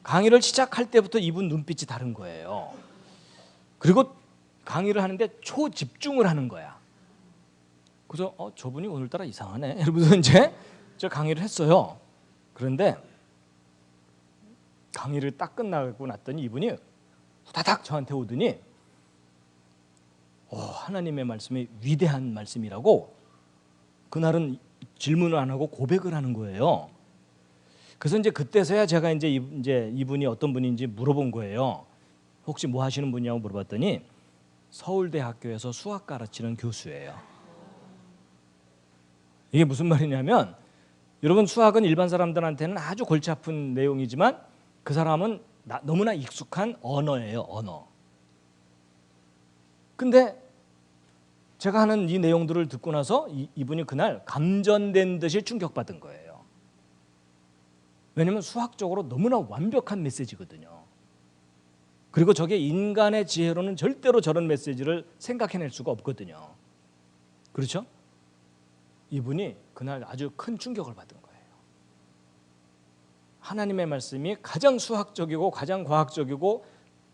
강의를 시작할 때부터 이분 눈빛이 다른 거예요. 그리고 강의를 하는데 초집중을 하는 거야. 그래서 저분이 오늘따라 이상하네 이러면서 이제 저 강의를 했어요. 그런데 강의를 딱 끝나고 났더니 이분이 후다닥 저한테 오더니 하나님의 말씀이 위대한 말씀이라고 그날은 질문을 안 하고 고백을 하는 거예요. 그래서 이제 그때서야 제가 이제 이분이 어떤 분인지 물어본 거예요. 혹시 뭐 하시는 분이냐고 물어봤더니 서울대학교에서 수학 가르치는 교수예요. 이게 무슨 말이냐면, 여러분 수학은 일반 사람들한테는 아주 골치 아픈 내용이지만 그 사람은 너무나 익숙한 언어예요. 언어. 근데 제가 하는 이 내용들을 듣고 나서 이분이 그날 감전된 듯이 충격받은 거예요. 왜냐하면 수학적으로 너무나 완벽한 메시지거든요. 그리고 저게 인간의 지혜로는 절대로 저런 메시지를 생각해낼 수가 없거든요. 그렇죠? 이분이 그날 아주 큰 충격을 받은 거예요. 하나님의 말씀이 가장 수학적이고 가장 과학적이고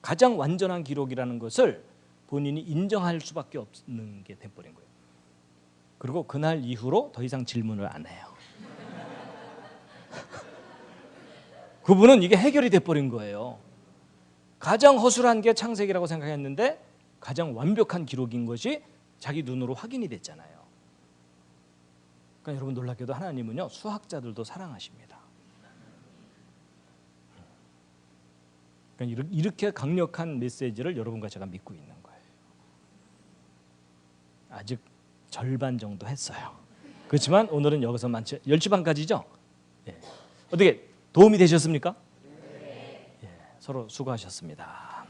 가장 완전한 기록이라는 것을 본인이 인정할 수밖에 없는 게 돼버린 거예요. 그리고 그날 이후로 더 이상 질문을 안 해요. 그분은 이게 해결이 돼버린 거예요. 가장 허술한 게 창세기라고 생각했는데 가장 완벽한 기록인 것이 자기 눈으로 확인이 됐잖아요. 그러니까 여러분 놀랍게도 하나님은요 수학자들도 사랑하십니다. 그러니까 이렇게 강력한 메시지를 여러분과 제가 믿고 있는 거예요. 아직 절반 정도 했어요. 그렇지만 오늘은 여기서 10시 반까지죠? 예. 어떻게 도움이 되셨습니까? 예, 서로 수고하셨습니다.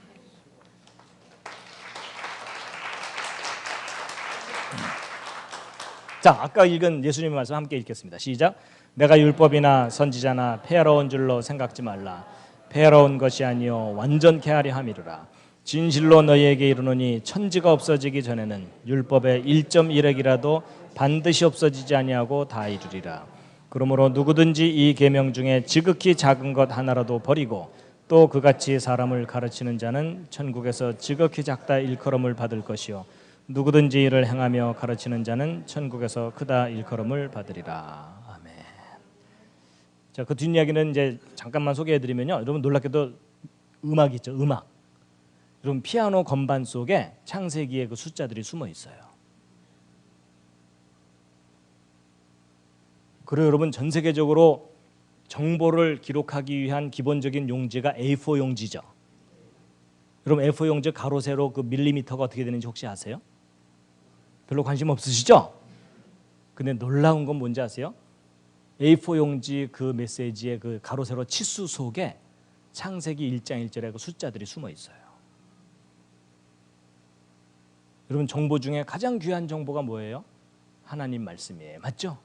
자, 아까 읽은 예수님의 말씀 함께 읽겠습니다. 시작. 내가 율법이나 선지자나 폐하러운 줄로 생각지 말라. 폐하러운 것이 아니요 완전케 하려 함이로라. 진실로 너희에게 이르노니 천지가 없어지기 전에는 율법의 1.1획이라도 반드시 없어지지 아니하고 다 이루리라. 그러므로 누구든지 이 계명 중에 지극히 작은 것 하나라도 버리고 또 그같이 사람을 가르치는 자는 천국에서 지극히 작다 일컬음을 받을 것이요 누구든지 이를 행하며 가르치는 자는 천국에서 크다 일컬음을 받으리라. 아멘. 자, 그 뒷이야기는 이제 잠깐만 소개해드리면요. 여러분 놀랍게도 음악이 있죠. 음악. 여러분 피아노 건반 속에 창세기의 그 숫자들이 숨어 있어요. 그리고 여러분 전 세계적으로 정보를 기록하기 위한 기본적인 용지가 A4 용지죠. 여러분 A4 용지 가로 세로 그 밀리미터가 어떻게 되는지 혹시 아세요? 별로 관심 없으시죠? 근데 놀라운 건 뭔지 아세요? A4 용지 그 메시지의 그 가로 세로 치수 속에 창세기 1장 1절의 그 숫자들이 숨어 있어요. 여러분 정보 중에 가장 귀한 정보가 뭐예요? 하나님 말씀이에요. 맞죠?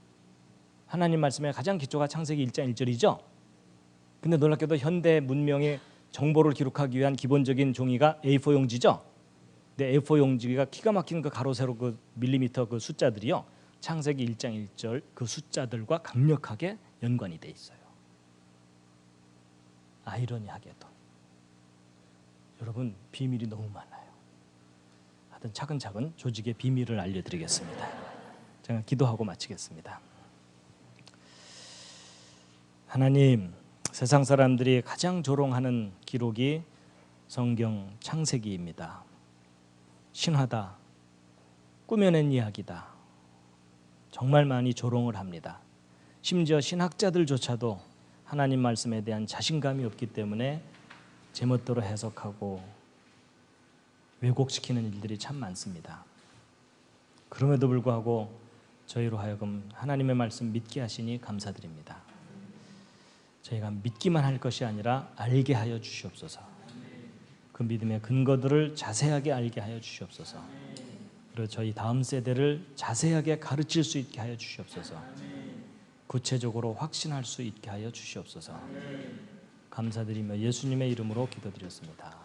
하나님 말씀의 가장 기초가 창세기 1장 1절이죠. 근데 놀랍게도 현대 문명의 정보를 기록하기 위한 기본적인 종이가 A4 용지죠. 근데 A4 용지가 기가 막힌 그 가로 세로 그 밀리미터 그 숫자들이요. 창세기 1장 1절 그 숫자들과 강력하게 연관이 돼 있어요. 아이러니하게도 여러분 비밀이 너무 많아요. 하여튼 차근차근 조직의 비밀을 알려드리겠습니다. 제가 기도하고 마치겠습니다. 하나님, 세상 사람들이 가장 조롱하는 기록이 성경 창세기입니다. 신화다, 꾸며낸 이야기다. 정말 많이 조롱을 합니다. 심지어 신학자들조차도 하나님 말씀에 대한 자신감이 없기 때문에 제멋대로 해석하고 왜곡시키는 일들이 참 많습니다. 그럼에도 불구하고 저희로 하여금 하나님의 말씀 믿게 하시니 감사드립니다. 저희가 믿기만 할 것이 아니라 알게 하여 주시옵소서. 그 믿음의 근거들을 자세하게 알게 하여 주시옵소서. 그리고 저희 다음 세대를 자세하게 가르칠 수 있게 하여 주시옵소서. 구체적으로 확신할 수 있게 하여 주시옵소서. 감사드리며 예수님의 이름으로 기도드렸습니다.